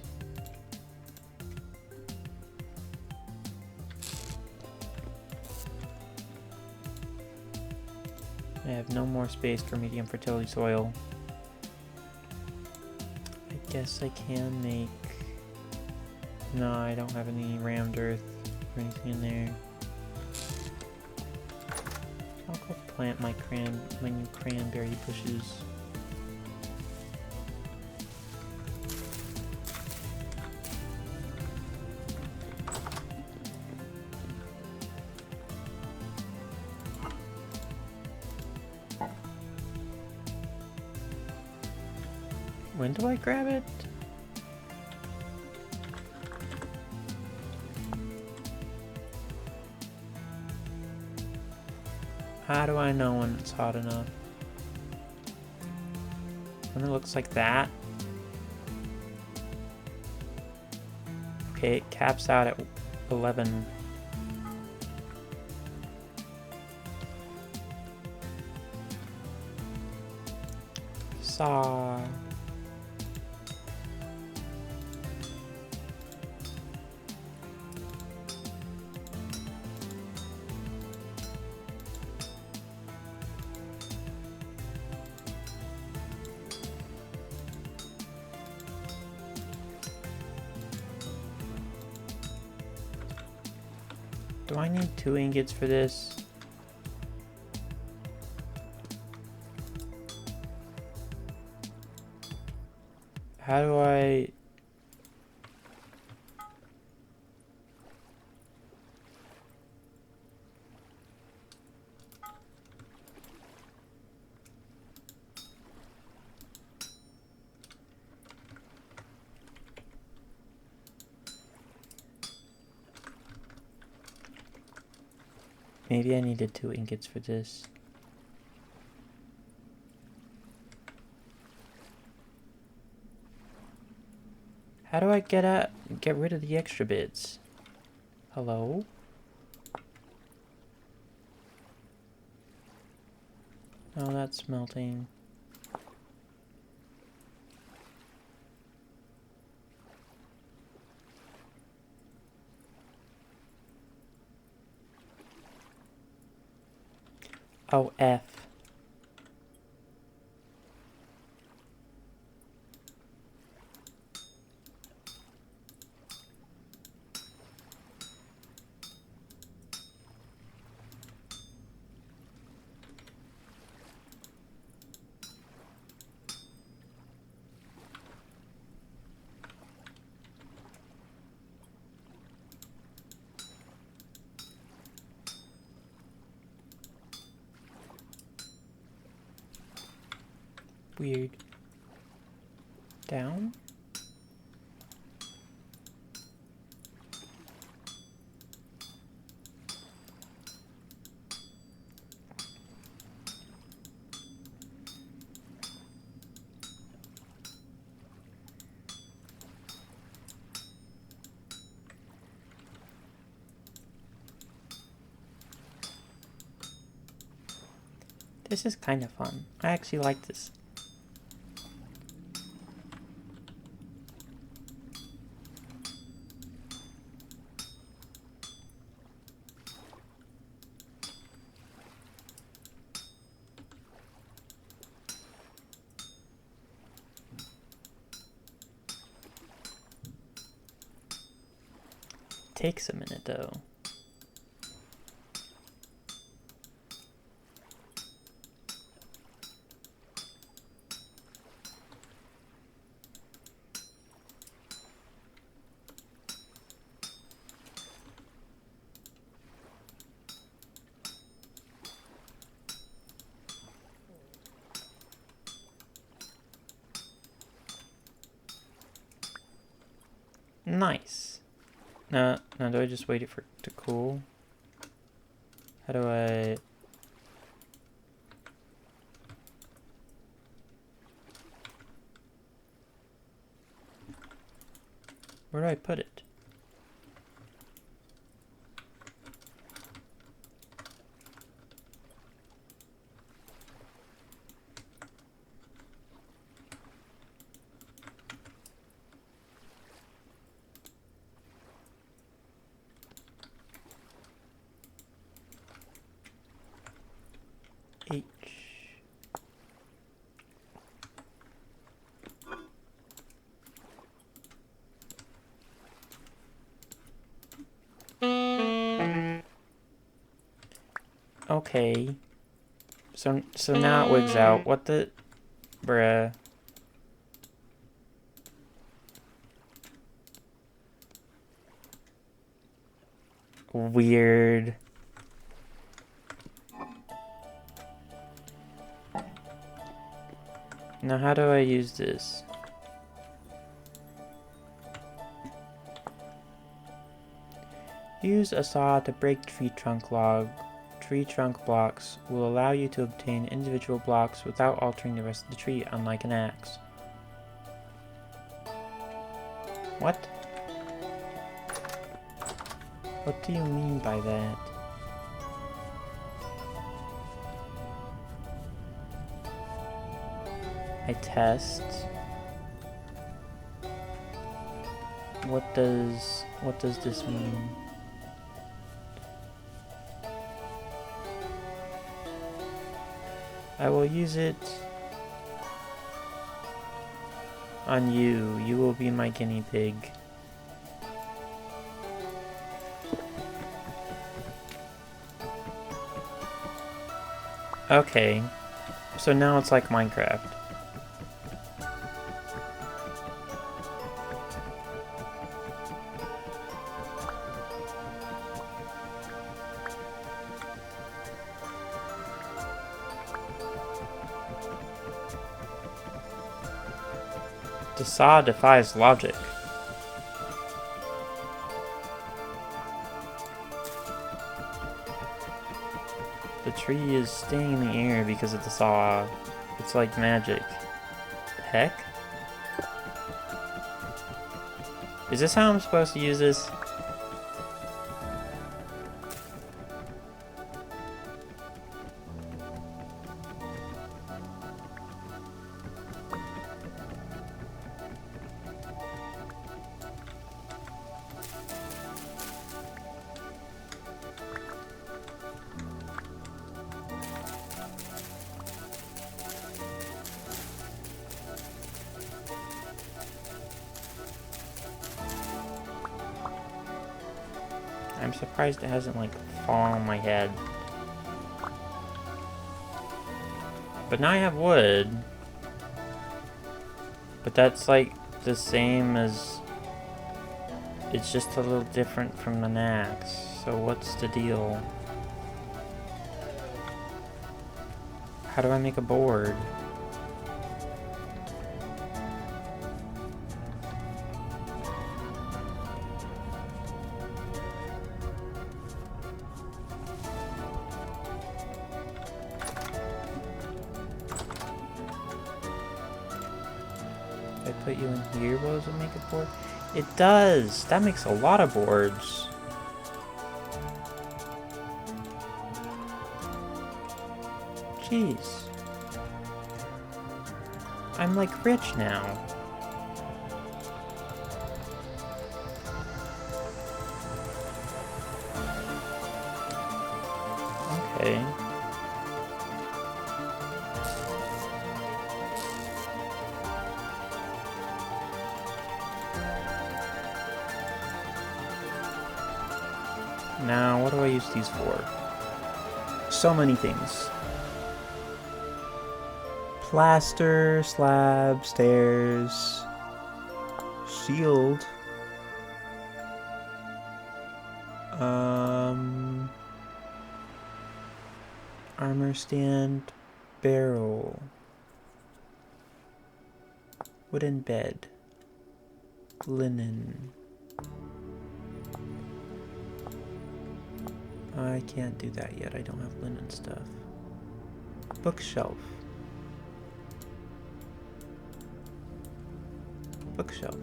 S1: I have no more space for medium fertility soil. I guess I can make... No, I don't have any rammed earth or anything in there. I'll go plant my new cranberry bushes. When do I grab it? How do I know when it's hot enough? When it looks like that? Okay, it caps out at 11. Saw. Do I need 2 ingots for this? How do I... Maybe I needed 2 ingots for this. How do I get rid of the extra bits? Hello? Oh, that's melting. Oh, F. Weird. Down? This is kind of fun. I actually like this. Takes a minute though. Nice. Now do I just wait it for it to cool? How do I... Where do I put it? H. Okay. So now it wigs out. What the... Bruh. Weird. Now how do I use this? Use a saw to break tree trunk blocks will allow you to obtain individual blocks without altering the rest of the tree, unlike an axe. What? What do you mean by that? I test. What does this mean? I will use it on you. You will be my guinea pig. Okay. So now it's like Minecraft. The saw defies logic. The tree is staying in the air because of the saw. It's like magic. Heck? Is this how I'm supposed to use this? I'm surprised it hasn't, like, fallen on my head. But now I have wood. But that's, like, the same as... It's just a little different from an axe. So what's the deal? How do I make a board? If I put you in here, will it make a board? It does! That makes a lot of boards. Jeez. I'm like rich now. Okay. Now, what do I use these for? So many things. Plaster, slab, stairs, shield, armor stand, barrel, wooden bed, linen. I can't do that yet. I don't have linen stuff. Bookshelf. Bookshelf.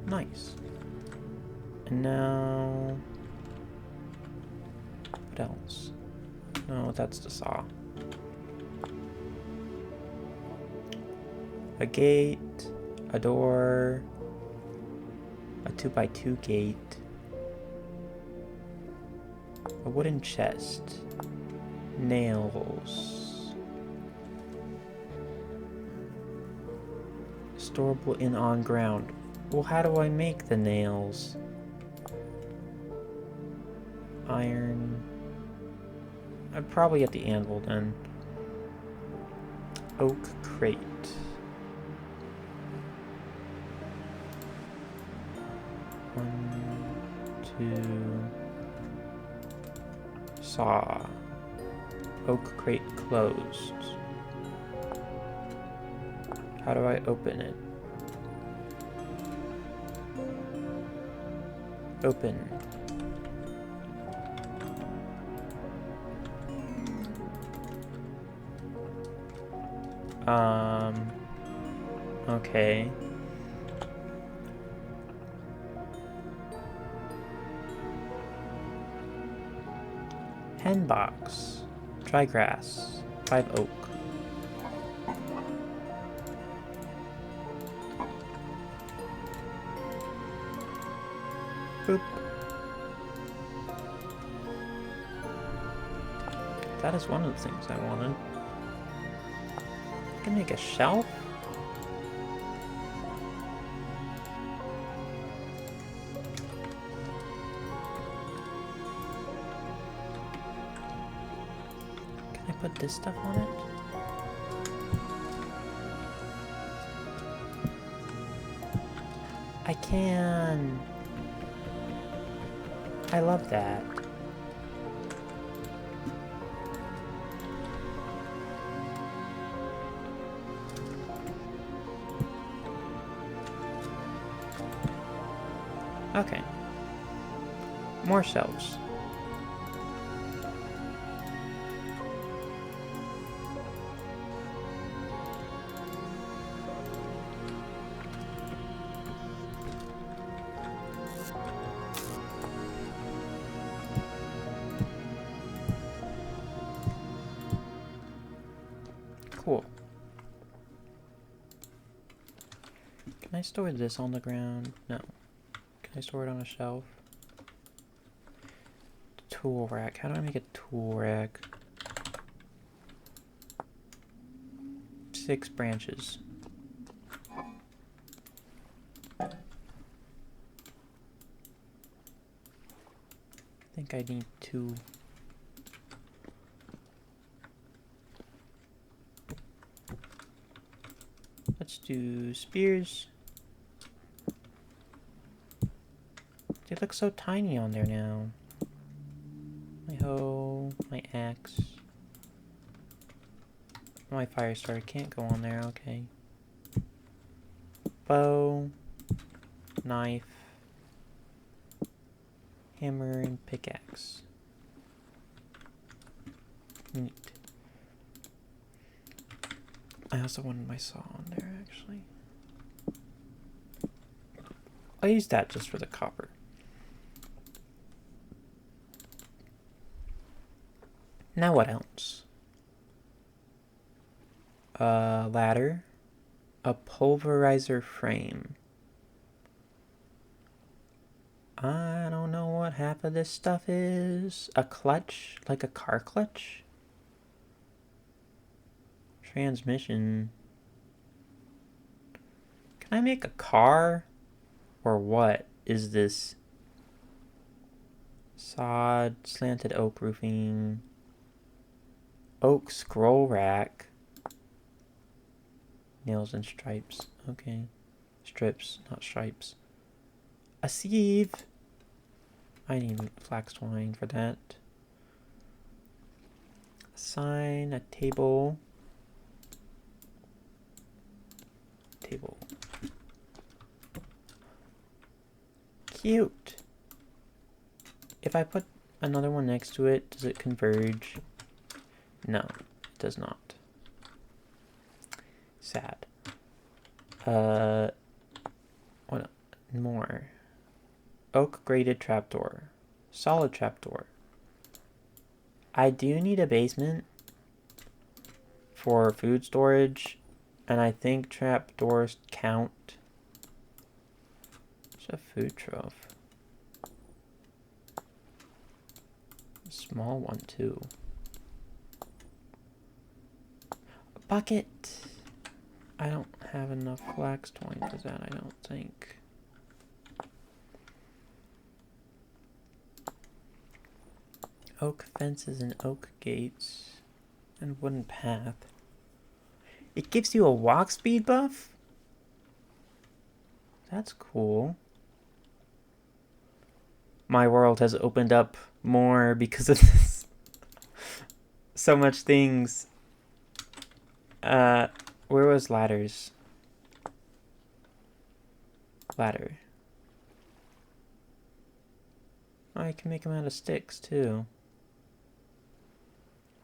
S1: Nice. And now... what else? No, that's the saw. A gate, a door, a 2x2 gate, a wooden chest, nails, storable in on ground. Well, how do I make the nails? Iron. I'd probably get the anvil then. Oak crate. One, two. Saw. Oak crate closed. How do I open it? Open. Okay. Hen box. Dry grass. 5 oak. Boop. That is one of the things I wanted. I can make a shelf? Can I put this stuff on it? I can! I love that. Okay. More shelves. Cool. Can I store this on the ground? No. Can I store it on a shelf? Tool rack. How do I make a tool rack? 6 branches. I think I need 2. Let's do spears. They look so tiny on there now. My hoe, my axe. My fire starter can't go on there, okay. Bow, knife, hammer, and pickaxe. Neat. I also wanted my saw on there, actually. I'll use that just for the copper. Now what else? A ladder. A pulverizer frame. I don't know what half of this stuff is. A clutch? Like a car clutch? Transmission. Can I make a car? Or what is this? Sod, slanted oak roofing. Oak scroll rack. Nails and stripes. Okay. Strips, not stripes. A sieve. I need flax twine for that. A sign, a table. Table. Cute. If I put another one next to it, does it converge? No, it does not. Sad. What more? Oak grated trapdoor. Solid trapdoor. I do need a basement for food storage, and I think trapdoors count. It's a food trove. A small one too. A bucket. I don't have enough flax twine for that, I don't think. Oak fences and oak gates and wooden path. It gives you a walk speed buff? That's cool. My world has opened up more because of this. So much things. Where was ladders? Ladder. Oh, I can make them out of sticks too.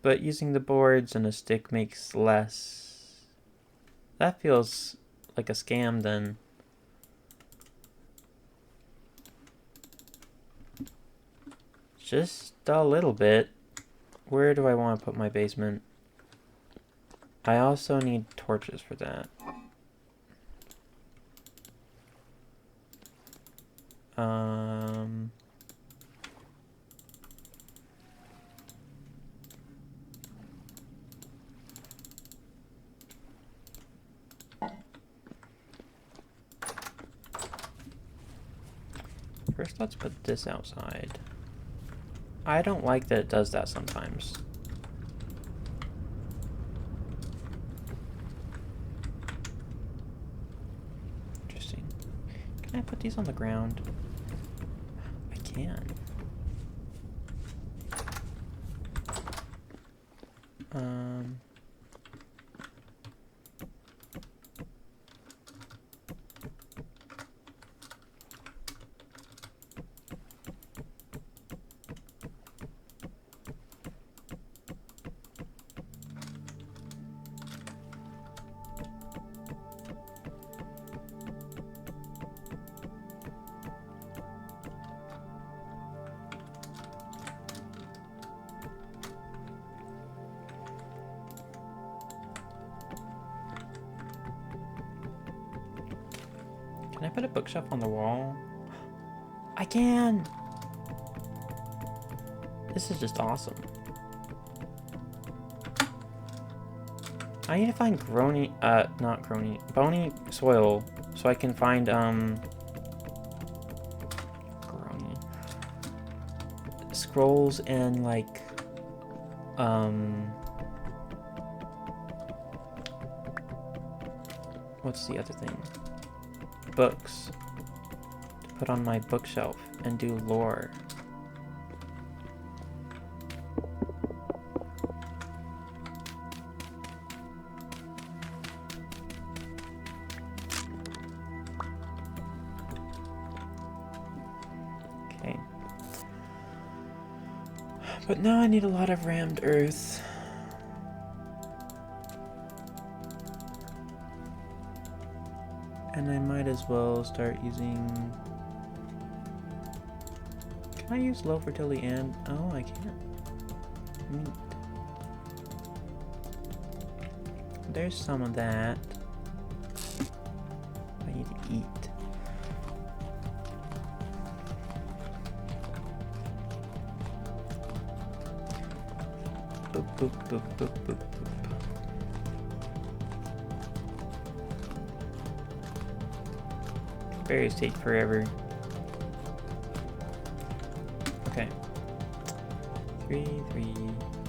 S1: But using the boards and a stick makes less. That feels like a scam then. Just a little bit. Where do I want to put my basement? I also need torches for that. First, let's put this outside. I don't like that it does that sometimes. Interesting. Can I put these on the ground? I can. Can I put a bookshelf on the wall? I can! This is just awesome. I need to find bony soil so I can find, scrolls and, like, what's the other thing? Books to put on my bookshelf and do lore. Okay. But now I need a lot of rammed earth. And I might as well start using... Can I use low fertility and... Oh, I can't. Neat. There's some of that. I need to eat. Boop, boop, boop, boop, boop, boop. Berries take forever. Okay.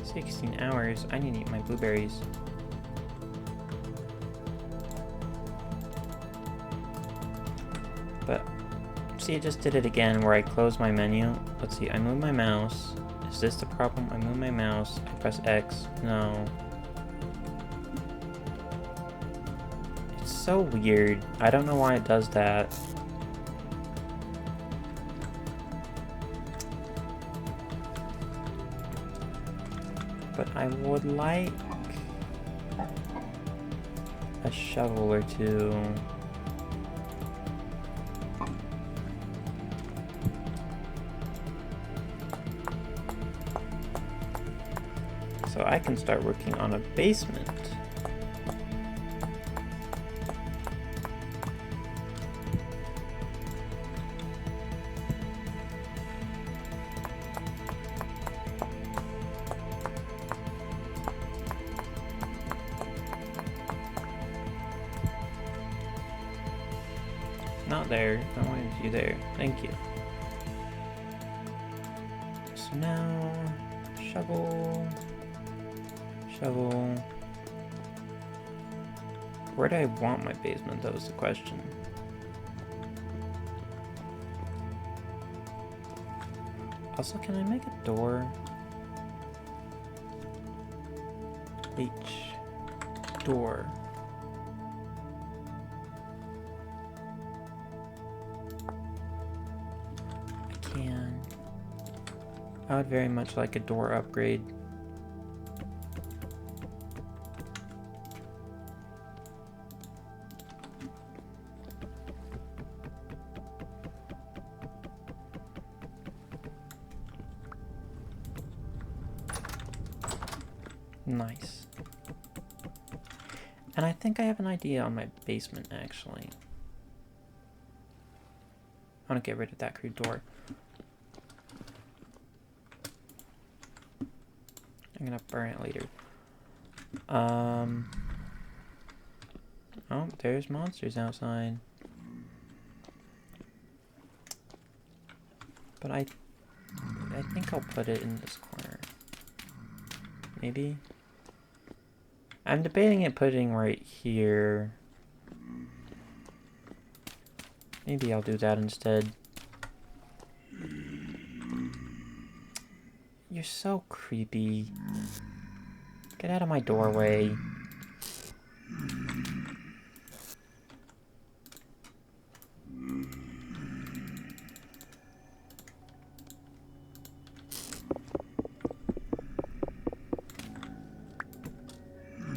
S1: 16 hours. I need to eat my blueberries. But, see, I just did it again where I close my menu. Let's see, I move my mouse. Is this the problem? I move my mouse. I press X. No. It's so weird. I don't know why it does that. But I would like a shovel or two. So I can start working on a basement. Not there. I wanted you there. Thank you. So now, shovel. Shovel. Where do I want my basement? That was the question. Also, can I make a door? H. Door. I can. I would very much like a door upgrade. Nice. And I think I have an idea on my basement, actually. I want to get rid of that crude door. I'm gonna burn it later. Oh, there's monsters outside. But I think I'll put it in this corner. Maybe? I'm debating it putting right here. Maybe I'll do that instead. You're so creepy. Get out of my doorway.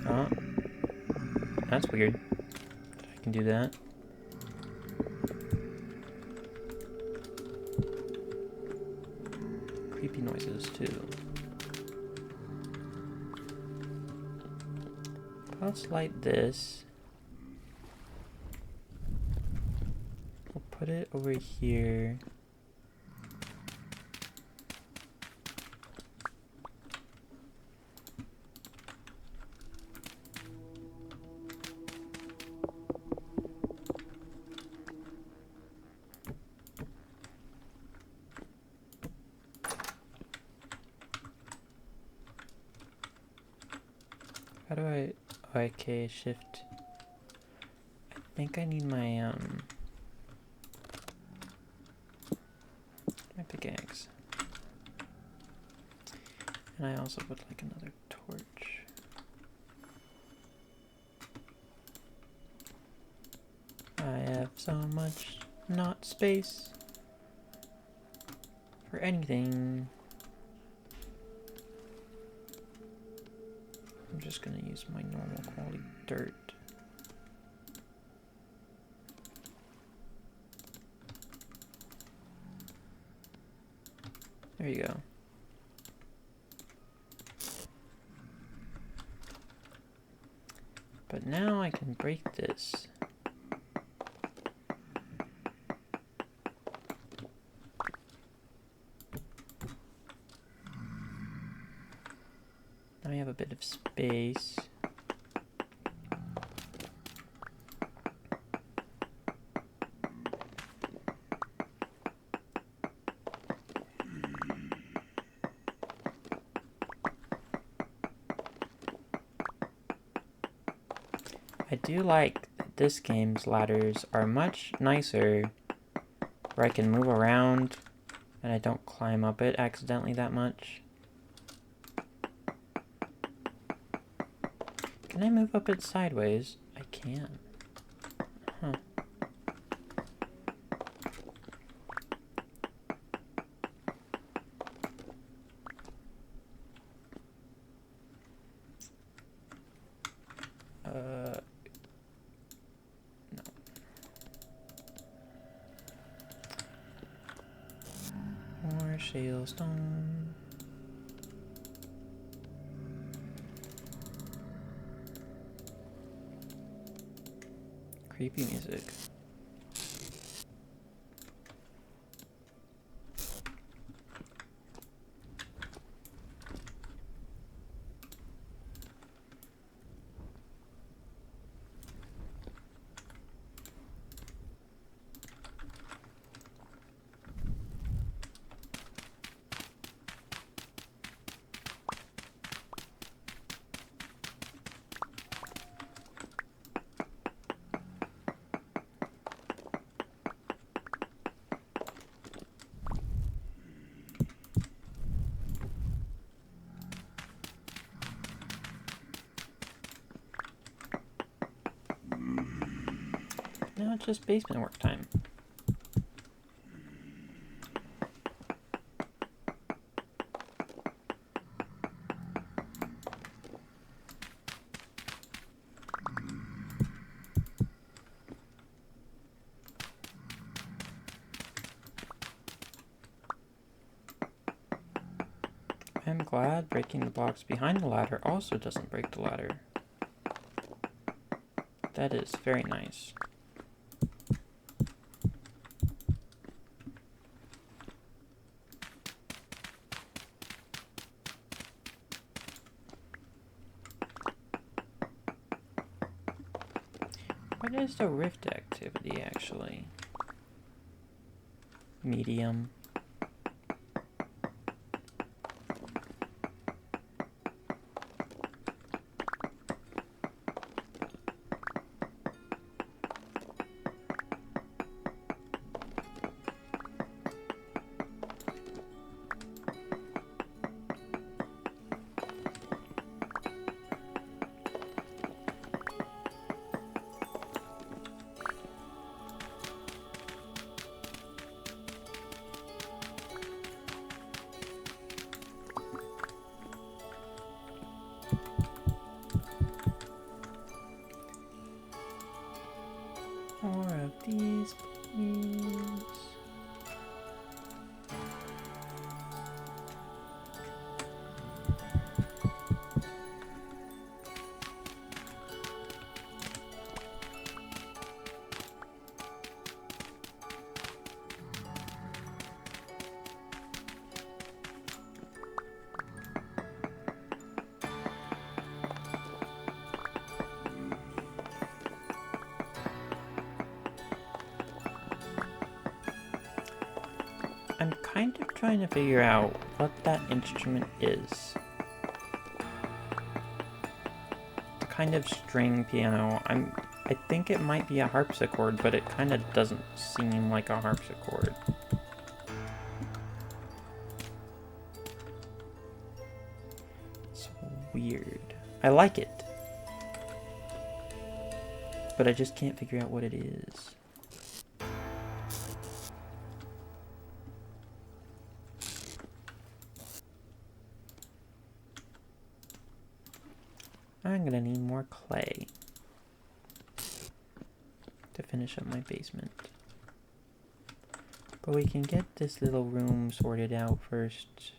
S1: Oh. That's weird. I can do that. Creepy noises too. Let's light this. We'll put it over here. How do I... Okay, shift. I think I need my, my pickaxe. And I also would like another torch. I have so much not space for anything. I'm just gonna use my normal quality dirt. There you go. But now I can break this. Now we have a bit of space. I do like that this game's ladders are much nicer, where I can move around and I don't climb up it accidentally that much. Can I move up it sideways? I can. Huh. shale stone. Creepy music. Now it's just basement work time. I'm glad breaking the blocks behind the ladder also doesn't break the ladder. That is very nice. What is the rift activity, actually? Medium. More of these, please. I'm kind of trying to figure out what that instrument is. It's a kind of string piano. I think it might be a harpsichord, but it kind of doesn't seem like a harpsichord. It's weird. I like it, but I just can't figure out what it is. I'm gonna need more clay to finish up my basement. But we can get this little room sorted out first.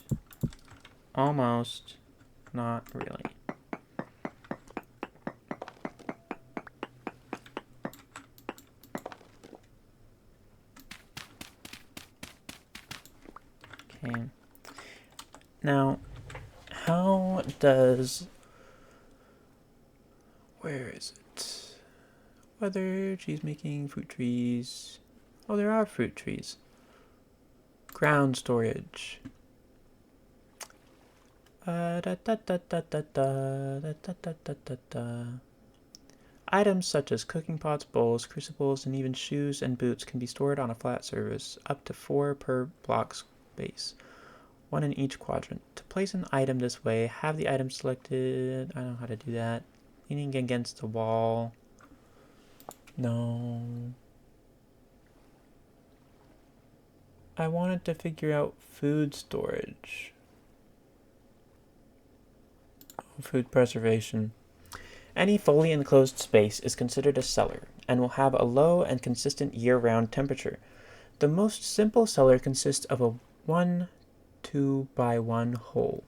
S1: Almost. Not really. Okay. Now, how does... Where is it? Weather, cheese making, fruit trees. Oh, there are fruit trees. Ground storage. Items such as cooking pots, bowls, crucibles, and even shoes and boots can be stored on a flat surface, up to 4 per block space, 1 in each quadrant. To place an item this way, have the item selected. I don't know how to do that. Leaning against the wall. No. I wanted to figure out food storage. Food preservation. Any fully enclosed space is considered a cellar and will have a low and consistent year-round temperature. The most simple cellar consists of a 1 2x1 hole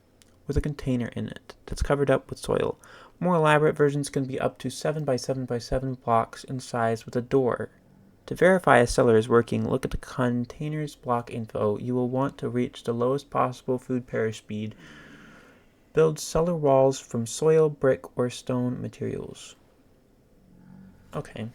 S1: with a container in it that's covered up with soil. More elaborate versions can be up to 7x7x7 blocks in size with a door. To verify a cellar is working, look at the container's block info. You will want to reach the lowest possible food perish speed. Build cellar walls from soil, brick, or stone materials. Okay.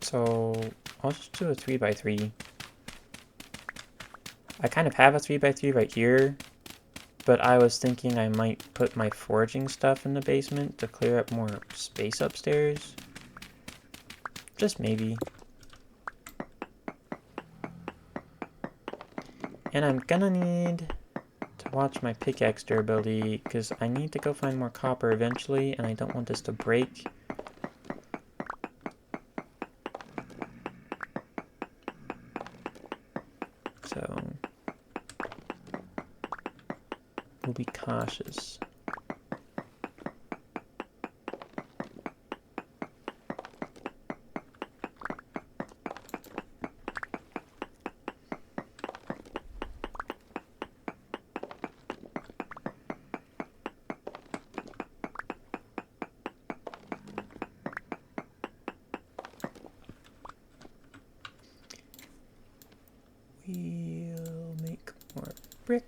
S1: So I'll just do a 3x3. I kind of have a 3x3 right here, but I was thinking I might put my foraging stuff in the basement to clear up more space upstairs. Just maybe. And I'm gonna need to watch my pickaxe durability because I need to go find more copper eventually and I don't want this to break. So we'll be cautious. We'll make more brick.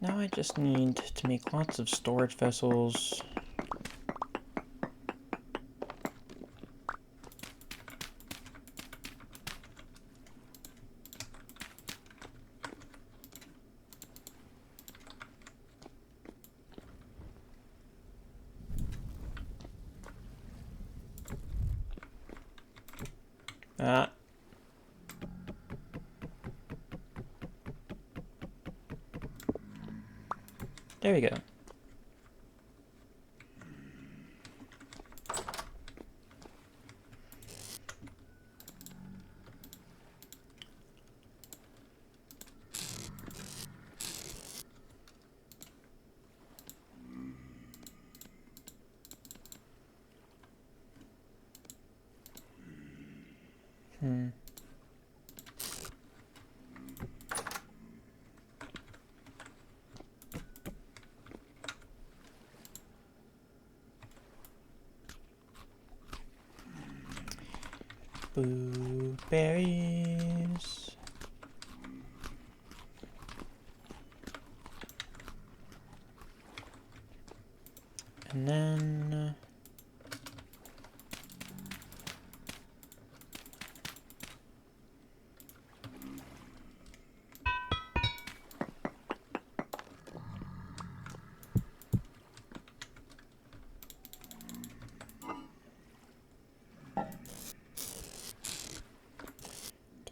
S1: Now I just need to make lots of storage vessels. There we go. Blueberries. And then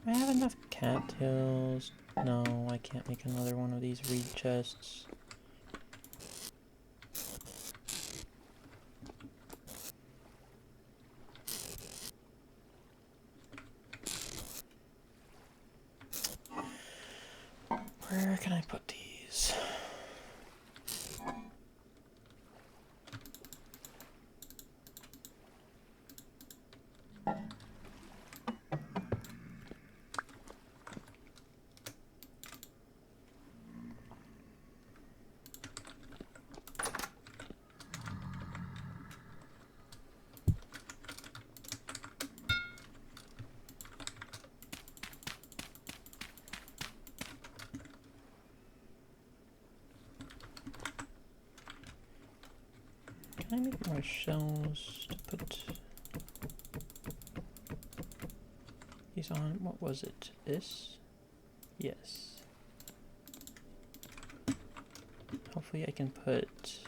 S1: do I have enough cattails? No, I can't make another one of these reed chests. Where can I put these? Can I make more shells to put these on? What was it? This? Yes. Hopefully I can put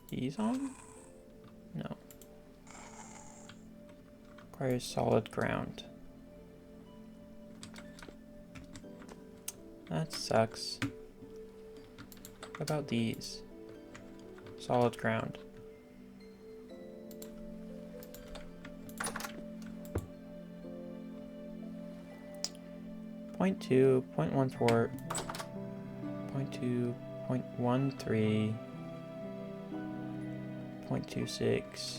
S1: these on? No. Requires solid ground. That sucks. What about these? Solid ground. Point 2, 0.14, 0.2, 0.13, 0.26.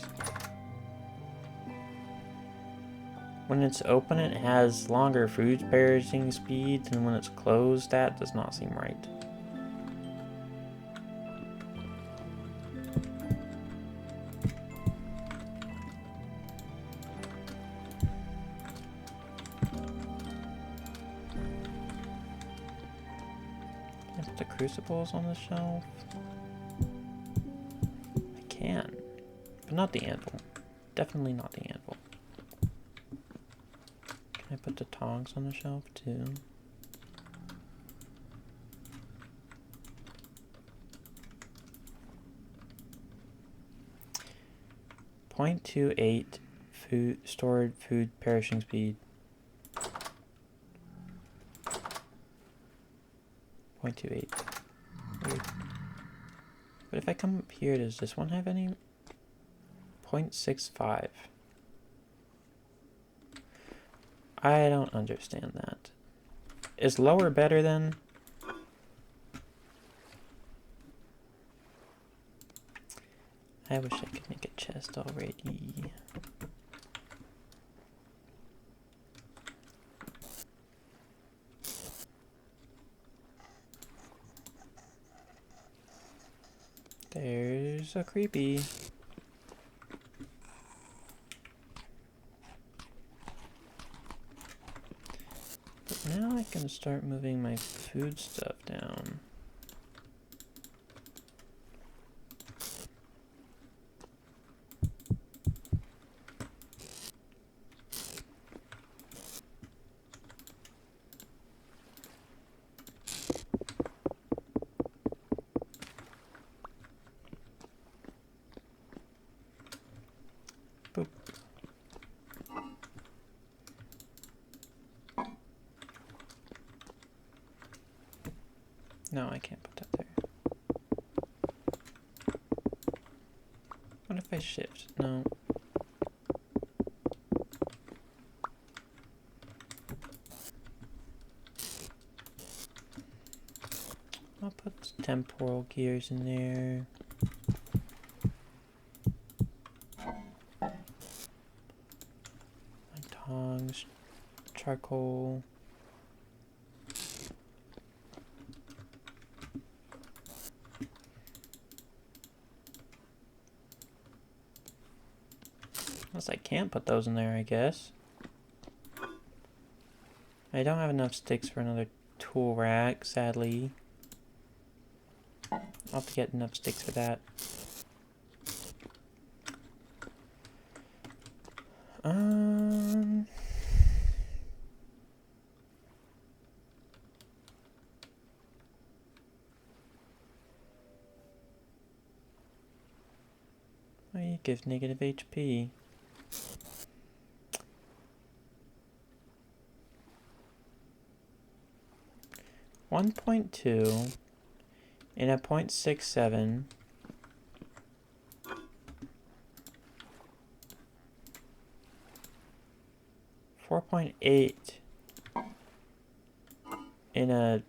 S1: When it's open, it has longer food perishing speeds, and when it's closed, that does not seem right. Can I put the crucibles on the shelf? I can, but not the anvil. Definitely not the anvil. Can I put the tongs on the shelf too? .28 stored food perishing speed. 0.28. Weird. But if I come up here, does this one have any? 0.65. I don't understand that. Is lower better then? I wish I could make a chest already. There's a creepy. But now I can start moving my food stuff down. Boop. No, I can't put that there. What if I shift? No. I'll put temporal gears in there. My tongs, charcoal. Unless I can't put those in there, I guess. I don't have enough sticks for another tool rack, sadly. I'll have to get enough sticks for that. Oh, you give negative HP. .2 and a .67. 4.8 in a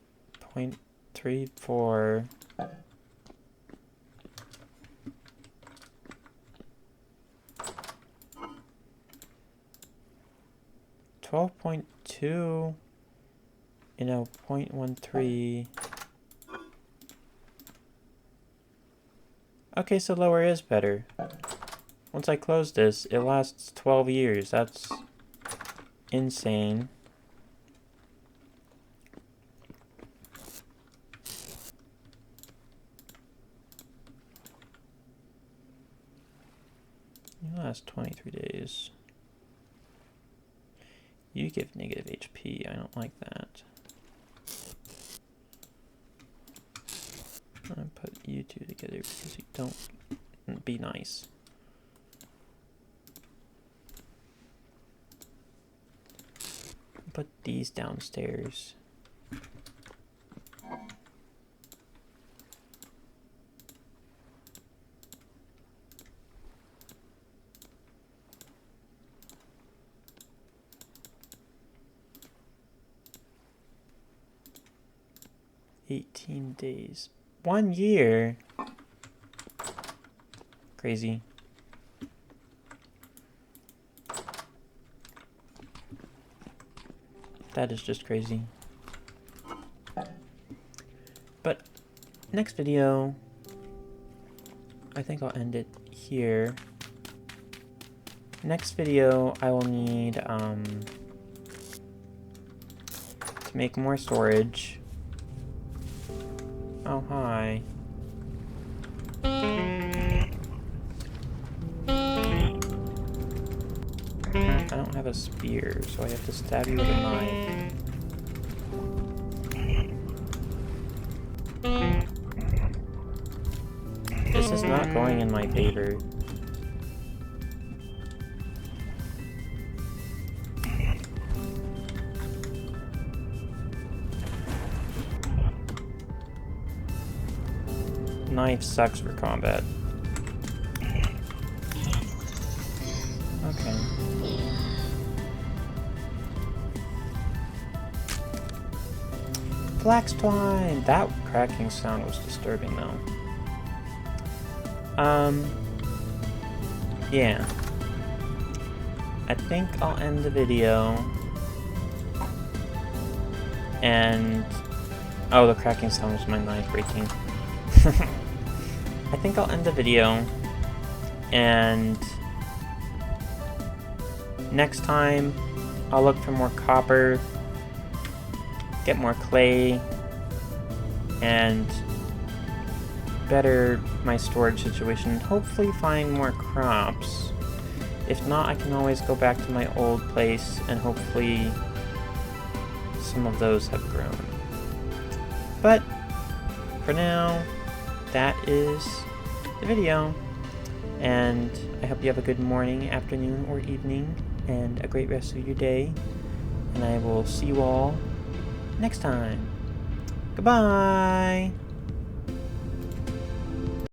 S1: .34. 12.2 in a .13. Okay, so lower is better. Once I close this, it lasts 12 years. That's insane. lasts 23 days. You give negative HP. I don't like that. I'm gonna put you two together because you don't be nice. Put these downstairs. $18 days. 1 year. Crazy. That is just crazy. But next video, I think I'll end it here. Next video, I will need to make more storage. Oh, hi. I don't have a spear, so I have to stab you with a knife. This is not going in my favor. Knife sucks for combat. Okay. Flax twine! That cracking sound was disturbing though. Yeah. I think I'll end the video. And... oh, the cracking sound was my knife breaking. I think I'll end the video. And... next time, I'll look for more copper, get more clay, and better my storage situation. Hopefully find more crops. If not, I can always go back to my old place and hopefully some of those have grown. But for now, that is the video. And I hope you have a good morning, afternoon, or evening, and a great rest of your day. And I will see you all next time. Goodbye!